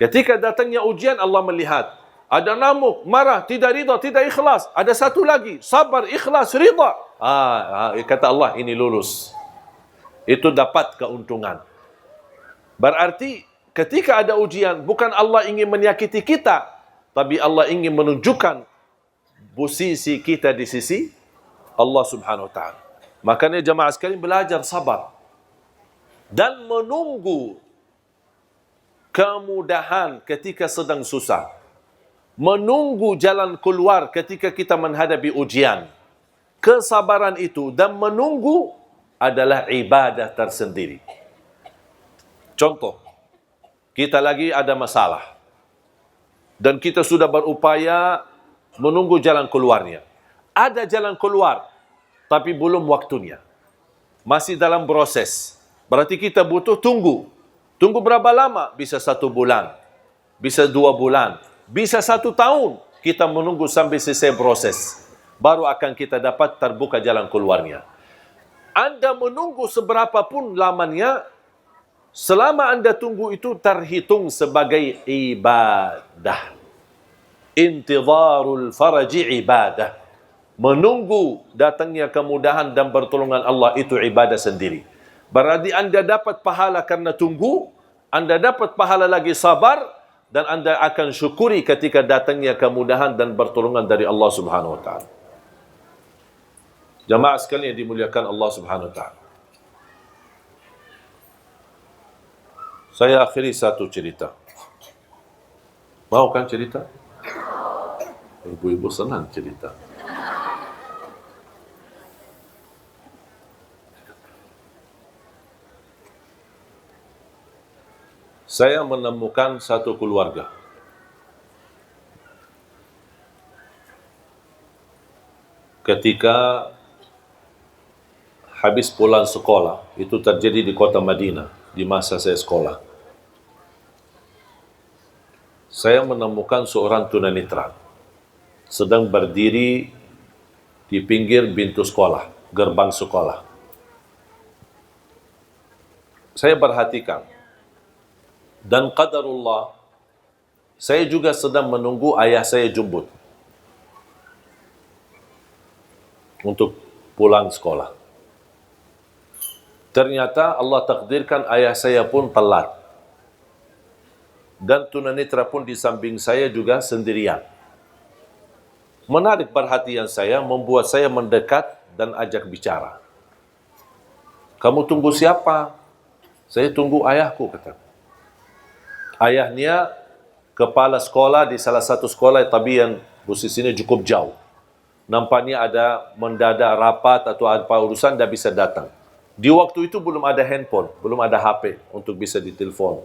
Ketika datangnya ujian, Allah melihat. Ada namuk, marah, tidak ridha, tidak ikhlas. Ada satu lagi, sabar, ikhlas, ridha. Kata Allah, ini lulus. Itu dapat keuntungan. Berarti ketika ada ujian, bukan Allah ingin menyakiti kita, tapi Allah ingin menunjukkan posisi kita di sisi Allah Subhanahu wa Ta'ala. Makanya jamaah sekalian belajar sabar dan menunggu kemudahan ketika sedang susah. Menunggu jalan keluar ketika kita menghadapi ujian. Kesabaran itu dan menunggu adalah ibadah tersendiri. Contoh, kita lagi ada masalah dan kita sudah berupaya menunggu jalan keluarnya. Ada jalan keluar, tapi belum waktunya. Masih dalam proses. Berarti kita butuh tunggu. Tunggu berapa lama? Bisa 1 bulan, bisa 2 bulan, bisa 1 tahun. Kita menunggu sampai selesai proses. Baru akan kita dapat terbuka jalan keluarnya. Anda menunggu seberapa pun lamanya, selama Anda tunggu itu terhitung sebagai ibadah. Intidharul faraji ibadah. Menunggu datangnya kemudahan dan pertolongan Allah itu ibadah sendiri. Berarti Anda dapat pahala karena tunggu, Anda dapat pahala lagi sabar, dan Anda akan syukuri ketika datangnya kemudahan dan pertolongan dari Allah Subhanahu wa Ta'ala. Jamaah sekalian yang dimuliakan Allah Subhanahu wa Ta'ala. Saya akhiri satu cerita. Mau kan cerita? Ibu-ibu senang cerita. Saya menemukan satu keluarga. Ketika habis pulang sekolah, itu terjadi di kota Madinah, di masa saya sekolah. Saya menemukan seorang tunanetra sedang berdiri di pinggir pintu sekolah, gerbang sekolah. Saya perhatikan, dan qadarullah, saya juga sedang menunggu ayah saya jemput untuk pulang sekolah. Ternyata Allah takdirkan ayah saya pun telat. Dan tunanetra pun di samping saya juga sendirian. Menarik perhatian saya, membuat saya mendekat dan ajak bicara. Kamu tunggu siapa? Saya tunggu ayahku, kata. Ayahnya kepala sekolah di salah satu sekolah, tapi yang posisinya cukup jauh. Nampaknya ada mendadak rapat atau apa urusan, tidak bisa datang. Di waktu itu belum ada handphone, belum ada HP untuk bisa ditelepon.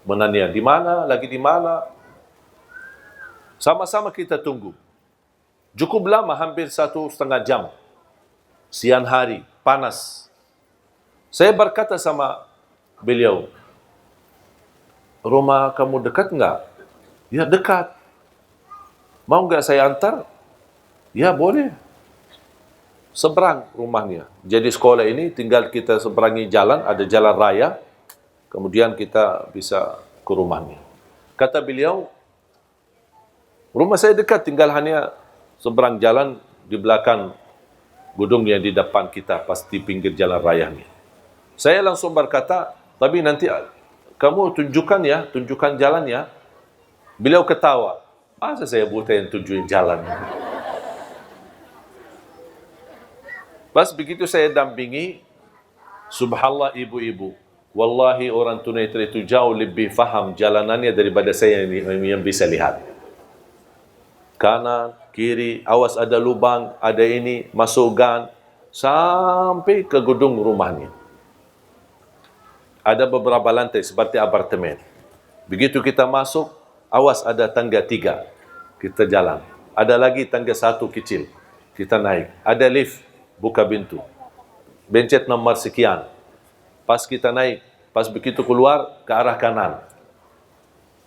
Menanya di mana, lagi di mana. Sama-sama kita tunggu. Cukup lama, hampir 1,5 jam. Siang hari, panas. Saya berkata sama beliau, rumah kamu dekat enggak? Ya dekat. Mau enggak saya antar? Ya boleh. Seberang rumahnya. Jadi sekolah ini tinggal kita seberangi jalan, ada jalan raya, kemudian kita bisa ke rumahnya. Kata beliau, rumah saya dekat, tinggal hanya seberang jalan di belakang gedung yang di depan kita, pasti pinggir jalan raya ni. Saya langsung berkata, tapi nanti kamu tunjukkan ya, tunjukkan jalan ya. Beliau ketawa, masa saya buta yang tunjukin jalan? Pas begitu saya dampingi, subhanallah ibu-ibu, wallahi orang tunanetra itu jauh lebih faham jalanannya daripada saya yang bisa lihat. Kanan, kiri, awas ada lubang, ada ini, masuk gang, sampai ke gedung rumahnya. Ada beberapa lantai seperti apartemen. Begitu kita masuk, awas ada tangga 3, kita jalan. Ada lagi tangga 1 kecil, kita naik. Ada lift, buka pintu. Bencet nomor sekian. Pas kita naik, pas begitu keluar ke arah kanan.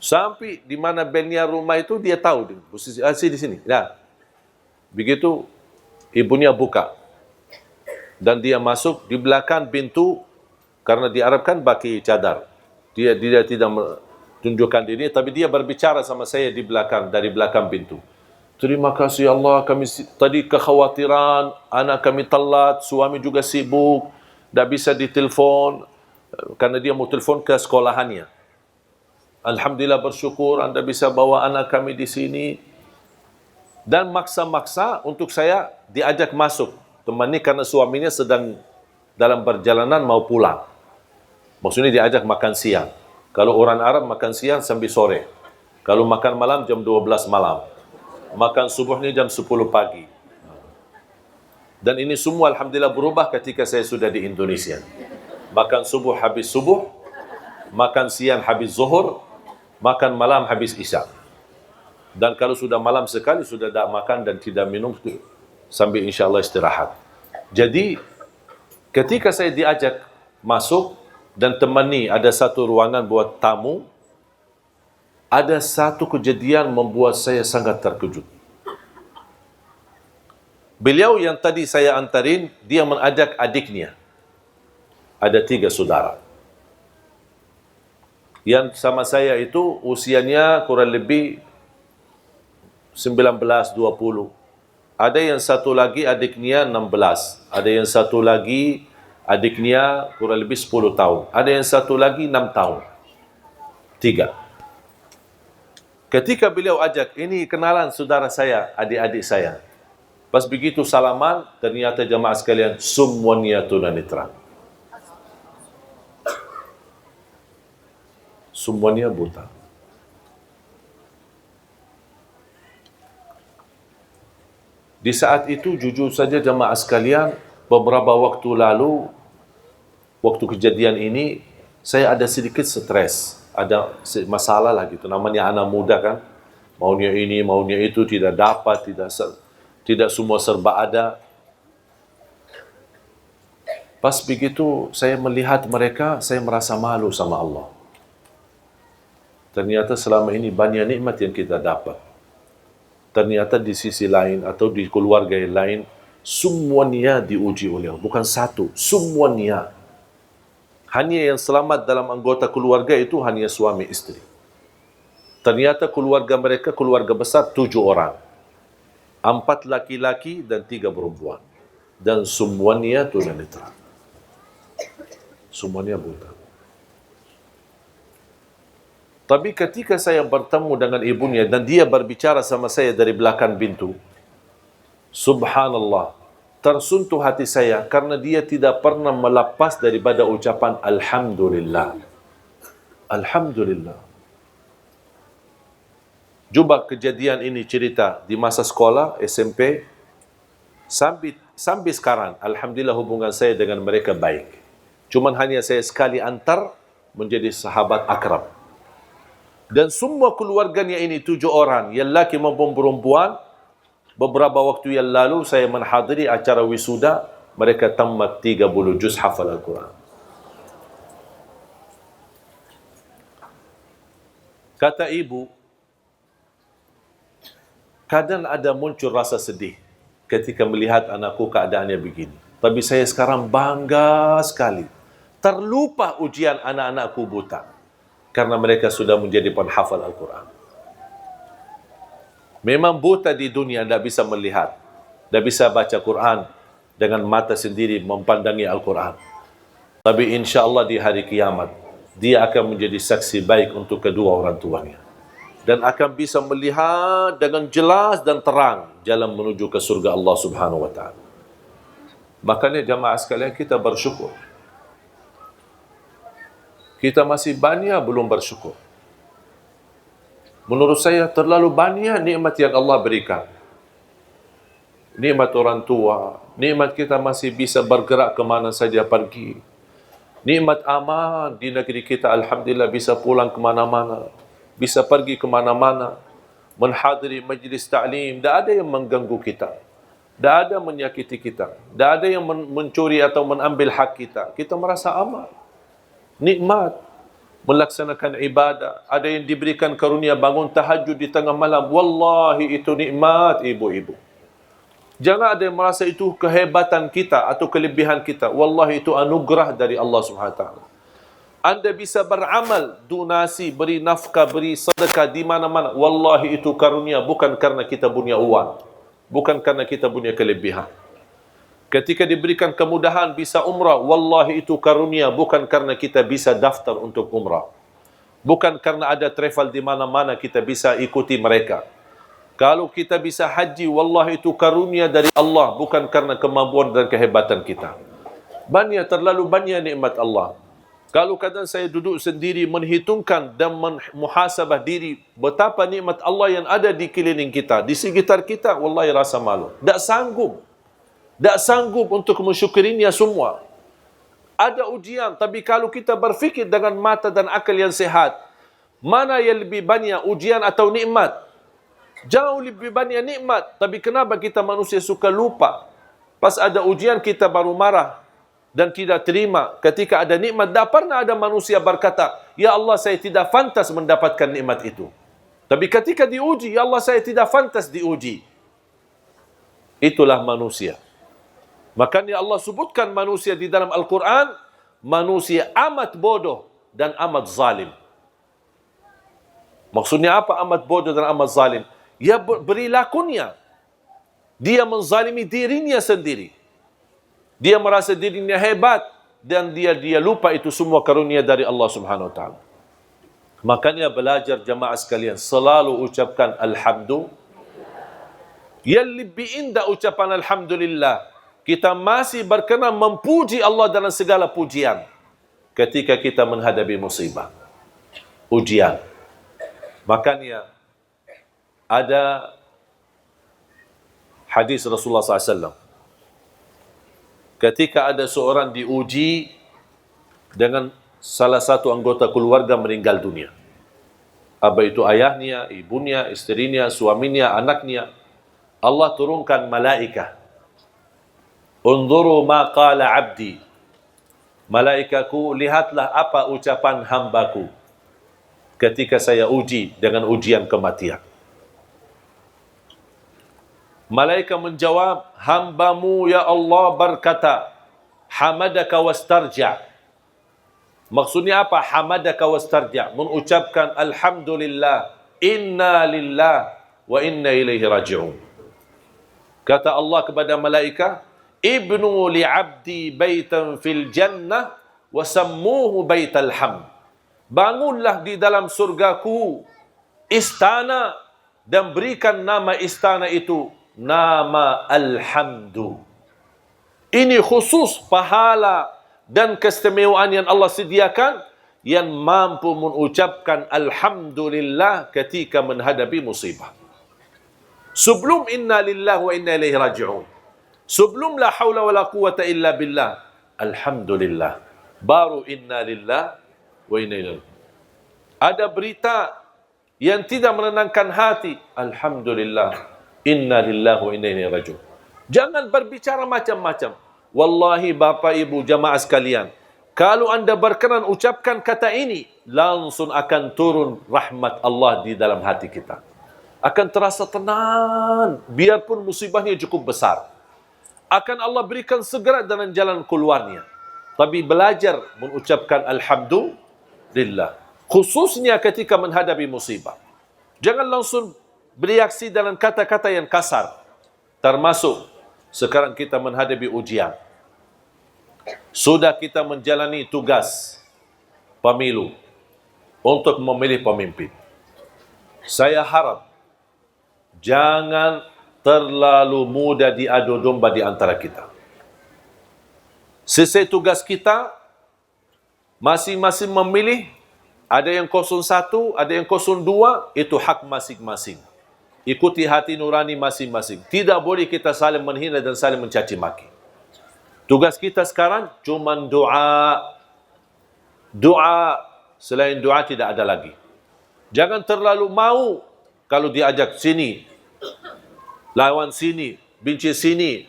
Sampai di mana belnya rumah itu dia tahu posisi di sini. Nah, begitu ibunya buka dan dia masuk di belakang pintu karena diharapkan pakai cadar. Dia tidak tunjukkan diri, tapi dia berbicara sama saya di belakang, dari belakang pintu. Terima kasih Allah, kami tadi kekhawatiran, anak kami telat, suami juga sibuk, tidak bisa ditelepon, karena dia mau telepon ke sekolahannya. Alhamdulillah bersyukur Anda bisa bawa anak kami di sini. Dan maksa-maksa untuk saya diajak masuk. Temani karena suaminya sedang dalam perjalanan mau pulang. Maksudnya diajak makan siang. Kalau orang Arab makan siang sampai sore. Kalau makan malam jam 12 malam. Makan subuhnya jam 10 pagi. Dan ini semua alhamdulillah berubah ketika saya sudah di Indonesia. Makan subuh habis subuh, makan siang habis zuhur, makan malam habis isya. Dan kalau sudah malam sekali, sudah tidak makan dan tidak minum sampai insya Allah istirahat. Jadi ketika saya diajak masuk dan temani ada satu ruangan buat tamu, ada satu kejadian membuat saya sangat terkejut. Beliau yang tadi saya antarin, dia mengajak adiknya. Ada 3 saudara. Yang sama saya itu usianya kurang lebih 19-20. Ada yang satu lagi adiknya 16. Ada yang satu lagi adiknya kurang lebih 10 tahun. Ada yang satu lagi 6 tahun. 3. Ketika beliau ajak, ini kenalan saudara saya, adik-adik saya. Pas begitu salaman, ternyata jemaah sekalian, semuanya tunanetra. Semuanya buta. Di saat itu, jujur saja jemaah sekalian, beberapa waktu lalu, waktu kejadian ini, saya ada sedikit stres. Ada masalah lah gitu, namanya anak muda kan, maunya ini, maunya itu, tidak dapat, tidak semua serba ada. Pas begitu saya melihat mereka, saya merasa malu sama Allah. Ternyata selama ini banyak nikmat yang kita dapat. Ternyata di sisi lain atau di keluarga yang lain, semuanya diuji oleh Allah, bukan satu, semuanya. Hanya yang selamat dalam anggota keluarga itu hanya suami istri. Ternyata keluarga mereka keluarga besar 7 orang. 4 laki-laki dan 3 perempuan. Dan semuanya tunanetra. Semuanya buta. Tapi ketika saya bertemu dengan ibunya dan dia berbicara sama saya dari belakang pintu, subhanallah, tersentuh hati saya karena dia tidak pernah melepas daripada ucapan Alhamdulillah. Alhamdulillah. Coba kejadian ini cerita di masa sekolah, SMP, Sampai sekarang, alhamdulillah hubungan saya dengan mereka baik. Cuman hanya saya sekali antar menjadi sahabat akrab. Dan semua keluarganya ini 7 orang, yang laki maupun perempuan, beberapa waktu yang lalu saya menghadiri acara wisuda, mereka tamat 30 juz hafal Al-Quran. Kata ibu, kadang ada muncul rasa sedih ketika melihat anakku keadaannya begini. Tapi saya sekarang bangga sekali. Terlupa ujian anak-anakku buta. Karena mereka sudah menjadi penghafal Al-Quran. Memang buta di dunia tidak bisa melihat. Tidak bisa baca Quran dengan mata sendiri mempandangi Al-Quran. Tapi insya Allah di hari kiamat, dia akan menjadi saksi baik untuk kedua orang tuanya. Dan akan bisa melihat dengan jelas dan terang jalan menuju ke surga Allah Subhanahu wa ta'ala. Makanya jamaah sekalian, kita bersyukur. Kita masih banyak belum bersyukur. Menurut saya terlalu banyak nikmat yang Allah berikan. Nikmat orang tua, nikmat kita masih bisa bergerak ke mana saja pergi. Nikmat aman di negeri kita, alhamdulillah bisa pulang ke mana-mana. Bisa pergi ke mana-mana, menghadiri majlis ta'lim, tak ada yang mengganggu kita, tak ada menyakiti kita, tak ada yang mencuri atau mengambil hak kita. Kita merasa aman, nikmat, melaksanakan ibadah. Ada yang diberikan karunia bangun tahajud di tengah malam. Wallahi itu nikmat, ibu-ibu. Jangan ada yang merasa itu kehebatan kita atau kelebihan kita. Wallahi itu anugerah dari Allah Subhanahu wa ta'ala. Anda bisa beramal, donasi, beri nafkah, beri sedekah di mana-mana. Wallahi itu karunia, bukan karena kita punya uang, bukan karena kita punya kelebihan. Ketika diberikan kemudahan bisa umrah, wallahi itu karunia, bukan karena kita bisa daftar untuk umrah. Bukan karena ada travel di mana-mana kita bisa ikuti mereka. Kalau kita bisa haji, wallahi itu karunia dari Allah, bukan karena kemampuan dan kehebatan kita. Terlalu banyak nikmat Allah. Kalau kadang saya duduk sendiri menghitungkan dan muhasabah diri betapa nikmat Allah yang ada di keliling kita, di sekitar kita, wallahi rasa malu. Tak sanggup untuk mensyukurinya semua. Ada ujian, tapi kalau kita berfikir dengan mata dan akal yang sehat, mana yang lebih banyak, ujian atau nikmat? Jauh lebih banyak nikmat, tapi kenapa kita manusia suka lupa? Pas ada ujian kita baru marah dan tidak terima. Ketika ada nikmat, tak pernah ada manusia berkata, ya Allah saya tidak pantas mendapatkan nikmat itu. Tapi ketika diuji, ya Allah saya tidak pantas diuji. Itulah manusia. Makanya Allah sebutkan manusia di dalam Al-Quran, manusia amat bodoh dan amat zalim. Maksudnya apa amat bodoh dan amat zalim? Ya perilakunya. Dia menzalimi dirinya sendiri. Dia merasa dirinya hebat dan dia lupa itu semua karunia dari Allah Subhanahu wa ta'ala. Makanya belajar jamaah sekalian selalu ucapkan alhamdulillah. Yang lebih indah ucapan alhamdulillah, kita masih berkenan memuji Allah dalam segala pujian ketika kita menghadapi musibah, ujian. Makanya ada hadis Rasulullah SAW. Ketika ada seorang diuji dengan salah satu anggota keluarga meninggal dunia. Apa itu ayahnya, ibunya, istrinya, suaminya, anaknya. Allah turunkan malaikat. Unzuru ma qala abdi. Malaikatku, lihatlah apa ucapan hambaku ketika saya uji dengan ujian kematian. Malaikat menjawab, hambamu ya Allah berkata, hamadaka wastarja. Maksudnya apa? Hamadaka wastarja. Mengucapkan alhamdulillah, inna lillah wa inna ilaihi raji'un. Kata Allah kepada malaikat, ibnu li'abdi baitan fil jannah wa sammuhu baital hamd. Bangunlah di dalam surgaku istana dan berikan nama istana itu nama Alhamdu. Ini khusus pahala dan keistimewaan yang Allah sediakan yang mampu mengucapkan Alhamdulillah ketika menghadapi musibah. Sebelum inna lillahi wa inna ilaihi raji'un. Sebelum la haula wala quwata illa billah, alhamdulillah. Baru inna lillah wa inna ilaihi. Ada berita yang tidak menenangkan hati, alhamdulillah, inna lillahi wa inna ilaihi raji'un. Jangan berbicara macam-macam. Wallahi Bapak Ibu jamaah sekalian, kalau anda berkenan ucapkan kata ini, langsung akan turun rahmat Allah di dalam hati kita. Akan terasa tenang, biarpun musibahnya cukup besar. Akan Allah berikan segera dalam jalan keluarnya. Tapi belajar mengucapkan alhamdulillah. Khususnya ketika menghadapi musibah. Jangan langsung bereaksi dalam kata-kata yang kasar. Termasuk sekarang kita menghadapi ujian. Sudah kita menjalani tugas pemilu untuk memilih pemimpin. Saya harap jangan terlalu mudah diadu domba di antara kita. Selesai tugas kita, masing-masing memilih. Ada yang 01, ada yang 02, itu hak masing-masing. Ikuti hati nurani masing-masing. Tidak boleh kita saling menghina dan saling mencaci maki. Tugas kita sekarang cuma doa. Doa, selain doa tidak ada lagi. Jangan terlalu mau kalau diajak sini, lawan sini, benci sini,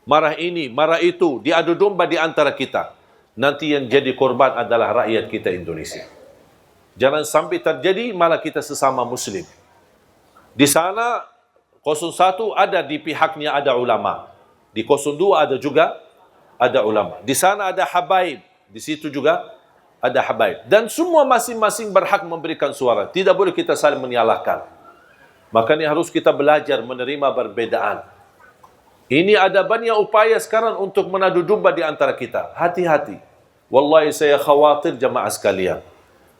marah ini, marah itu, diadu domba di antara kita. Nanti yang jadi korban adalah rakyat kita Indonesia. Jangan sampai terjadi malah kita sesama Muslim. Di sana 01 ada di pihaknya ada ulama. Di 02 ada juga ada ulama. Di sana ada habaib. Di situ juga ada habaib. Dan semua masing-masing berhak memberikan suara. Tidak boleh kita saling menyalahkan. Makanya harus kita belajar menerima perbedaan. Ini ada banyak upaya sekarang untuk menadu domba di antara kita. Hati-hati. Wallahi saya khawatir jamaah sekalian.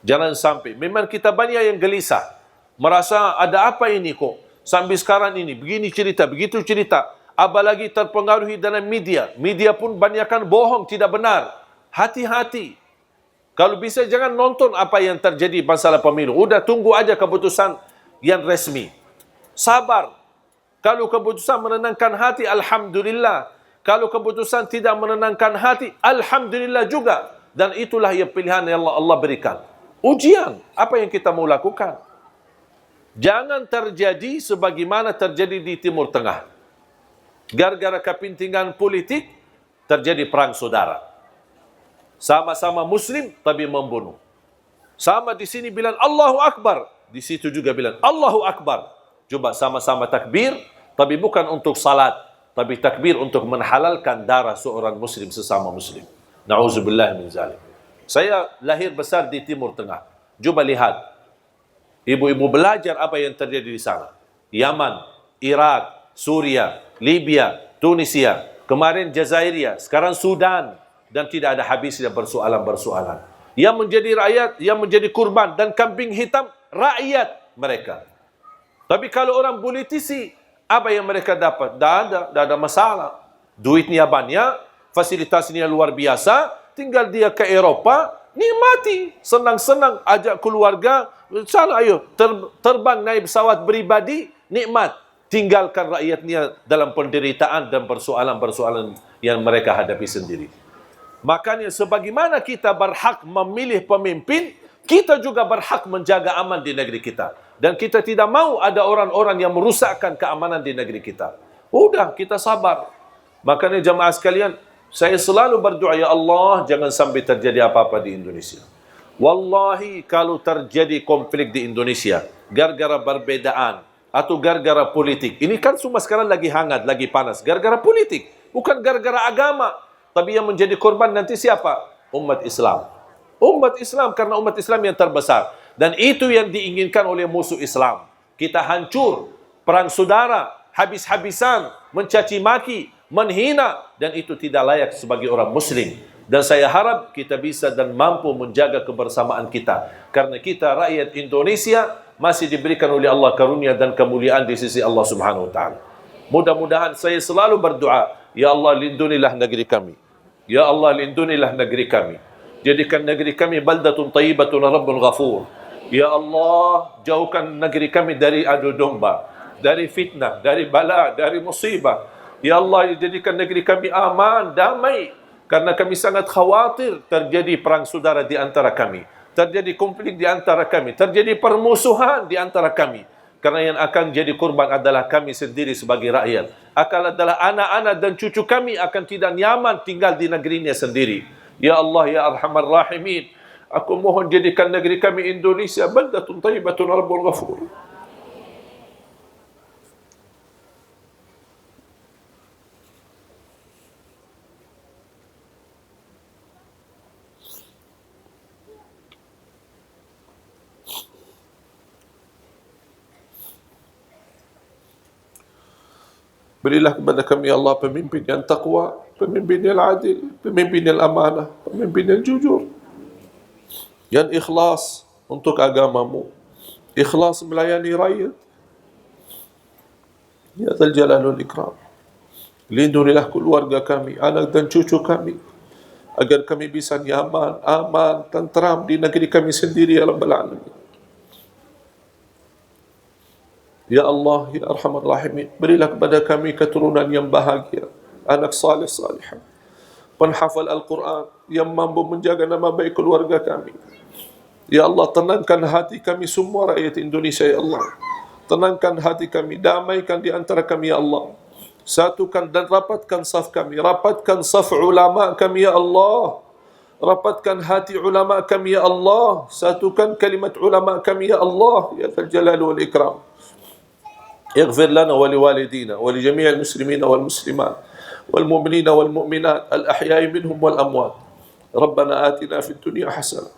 Jangan sampai. Memang kita banyak yang gelisah. Merasa ada apa ini kok. Sampai sekarang ini. Begini cerita, begitu cerita. Apalagi terpengaruhi dalam media. Media pun banyakkan bohong, tidak benar. Hati-hati. Kalau bisa jangan nonton apa yang terjadi masalah pemilu. Udah tunggu aja keputusan yang resmi. Sabar. Kalau keputusan menenangkan hati, alhamdulillah. Kalau keputusan tidak menenangkan hati, alhamdulillah juga. Dan itulah yang pilihan yang Allah berikan. Ujian, apa yang kita mau lakukan? Jangan terjadi sebagaimana terjadi di Timur Tengah. Gara-gara kepentingan politik, terjadi perang saudara. Sama-sama Muslim, tapi membunuh. Sama di sini bilang Allahu Akbar. Di situ juga bilang Allahu Akbar. Coba sama-sama takbir, tapi bukan untuk salat. Tapi takbir untuk menghalalkan darah seorang Muslim sesama Muslim. Na'udzubillah min zalik. Saya lahir besar di Timur Tengah. Coba lihat. Ibu-ibu belajar apa yang terjadi di sana. Yaman, Irak, Suria, Libya, Tunisia. Kemarin Jazairia. Sekarang Sudan. Dan tidak ada habisnya persoalan-persoalan. Yang menjadi rakyat, yang menjadi kurban. Dan kambing hitam, rakyat mereka. Tapi kalau orang politisi, apa yang mereka dapat? Tidak ada masalah. Duitnya banyak, fasilitasnya luar biasa. Tinggal dia ke Eroppa, nikmati, senang-senang, ajak keluarga, sana ayo, terbang naik pesawat pribadi, nikmat. Tinggalkan rakyatnya dalam penderitaan dan persoalan-persoalan yang mereka hadapi sendiri. Makanya sebagaimana kita berhak memilih pemimpin, kita juga berhak menjaga aman di negeri kita. Dan kita tidak mau ada orang-orang yang merusakkan keamanan di negeri kita. Udah, kita sabar. Makanya jamaah sekalian, saya selalu berdoa, ya Allah, jangan sampai terjadi apa-apa di Indonesia. Wallahi, kalau terjadi konflik di Indonesia, gara-gara perbedaan, atau gara-gara politik, ini kan semua sekarang lagi hangat, lagi panas, gara-gara politik, bukan gara-gara agama. Tapi yang menjadi korban nanti siapa? Umat Islam. Umat Islam, karena umat Islam yang terbesar. Dan itu yang diinginkan oleh musuh Islam. Kita hancur, perang saudara, habis-habisan, mencaci maki, menghina, dan itu tidak layak sebagai orang Muslim. Dan saya harap kita bisa dan mampu menjaga kebersamaan kita. Karena kita rakyat Indonesia masih diberikan oleh Allah karunia dan kemuliaan di sisi Allah Subhanahu Wa Taala. Mudah-mudahan saya selalu berdoa, ya Allah lindunilah negeri kami. Ya Allah lindunilah negeri kami. Jadikan negeri kami baldatun tayyibatun rabbun ghafur. Ya Allah, jauhkan negeri kami dari adu domba, dari fitnah, dari bala, dari musibah. Ya Allah, jadikan negeri kami aman, damai. Karena kami sangat khawatir terjadi perang saudara di antara kami. Terjadi konflik di antara kami. Terjadi permusuhan di antara kami. Karena yang akan jadi korban adalah kami sendiri sebagai rakyat. Akan adalah anak-anak dan cucu kami akan tidak nyaman tinggal di negerinya sendiri. Ya Allah, ya Arhamar Rahimin. Aku mohon jadikan negeri kami Indonesia baldatun tayyibatun rabbul ghafur. Berilah kepada kami ya Allah pemimpin yang takwa, pemimpin yang adil, pemimpin yang amanah, pemimpin yang jujur, yang ikhlas untuk agamamu, ikhlas melayani rakyat. Ya Dzal Jalal wal Ikram. Lindungilah keluarga kami, anak dan cucu kami, agar kami bisa nyaman, aman, tentram di negeri kami sendiri ya Rabbal Alamin. Ya Allah, ya Arhamar Rahimin, berilah kepada kami keturunan yang bahagia, anak saleh salihah, penghafal Al-Quran yang mampu menjaga nama baik keluarga kami. Ya Allah, tenangkan hati kami semua rakyat Indonesia ya Allah. Tenangkan hati kami, damaikan di antara kami ya Allah. Satukan dan rapatkan saf kami, rapatkan saf ulama kami ya Allah. Rapatkan hati ulama kami ya Allah. Satukan kalimat ulama kami ya Allah, ya Dzal Jalal wal Ikram. اغفر لنا ولوالدينا ولجميع المسلمين والمسلمات والمؤمنين والمؤمنات الأحياء منهم والأموات. ربنا آتنا في الدنيا حسنة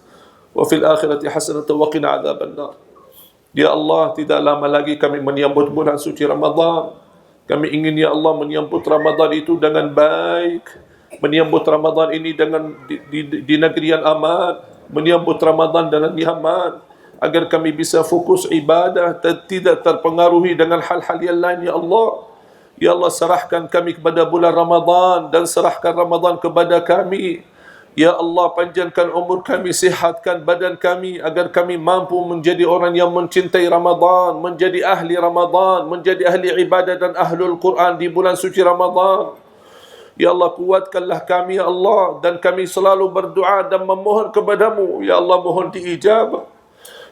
وفي الآخرة حسنة وقنا عذاب النار. Ya Allah, tidak lama lagi kami menyambut bulan suci Ramadan. Kami ingin ya Allah menyambut Ramadan itu dengan baik, menyambut Ramadan ini dengan di negeri yang aman, menyambut Ramadan dengan nyaman, agar kami bisa fokus ibadah dan tidak terpengaruhi dengan hal-hal yang lain ya Allah. Ya Allah, serahkan kami kepada bulan Ramadan dan serahkan Ramadan kepada kami. Ya Allah, panjangkan umur kami, sihatkan badan kami agar kami mampu menjadi orang yang mencintai Ramadan, menjadi ahli Ramadan, menjadi ahli ibadah dan ahlul Quran di bulan suci Ramadan. Ya Allah, kuatkanlah kami ya Allah, dan kami selalu berdoa dan memohon kepadamu. Ya Allah, mohon diijabah.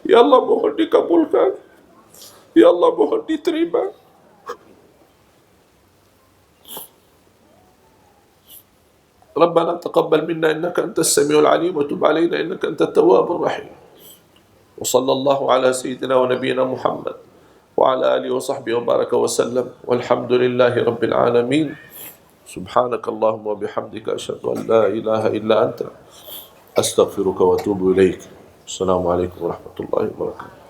Ya Allah, mohon dikabulkan. Ya Allah, mohon diterima. ربنا تقبل منا إنك أنت السميع العليم وتب علينا إنك أنت التواب الرحيم. وصلى الله على سيدنا ونبينا محمد وعلى آله وصحبه وبارك وسلم والحمد لله رب العالمين. سبحانك اللهم وبحمدك أشهد أن لا إله إلا أنت أستغفرك وأتوب إليك. السلام عليكم ورحمة الله وبركاته.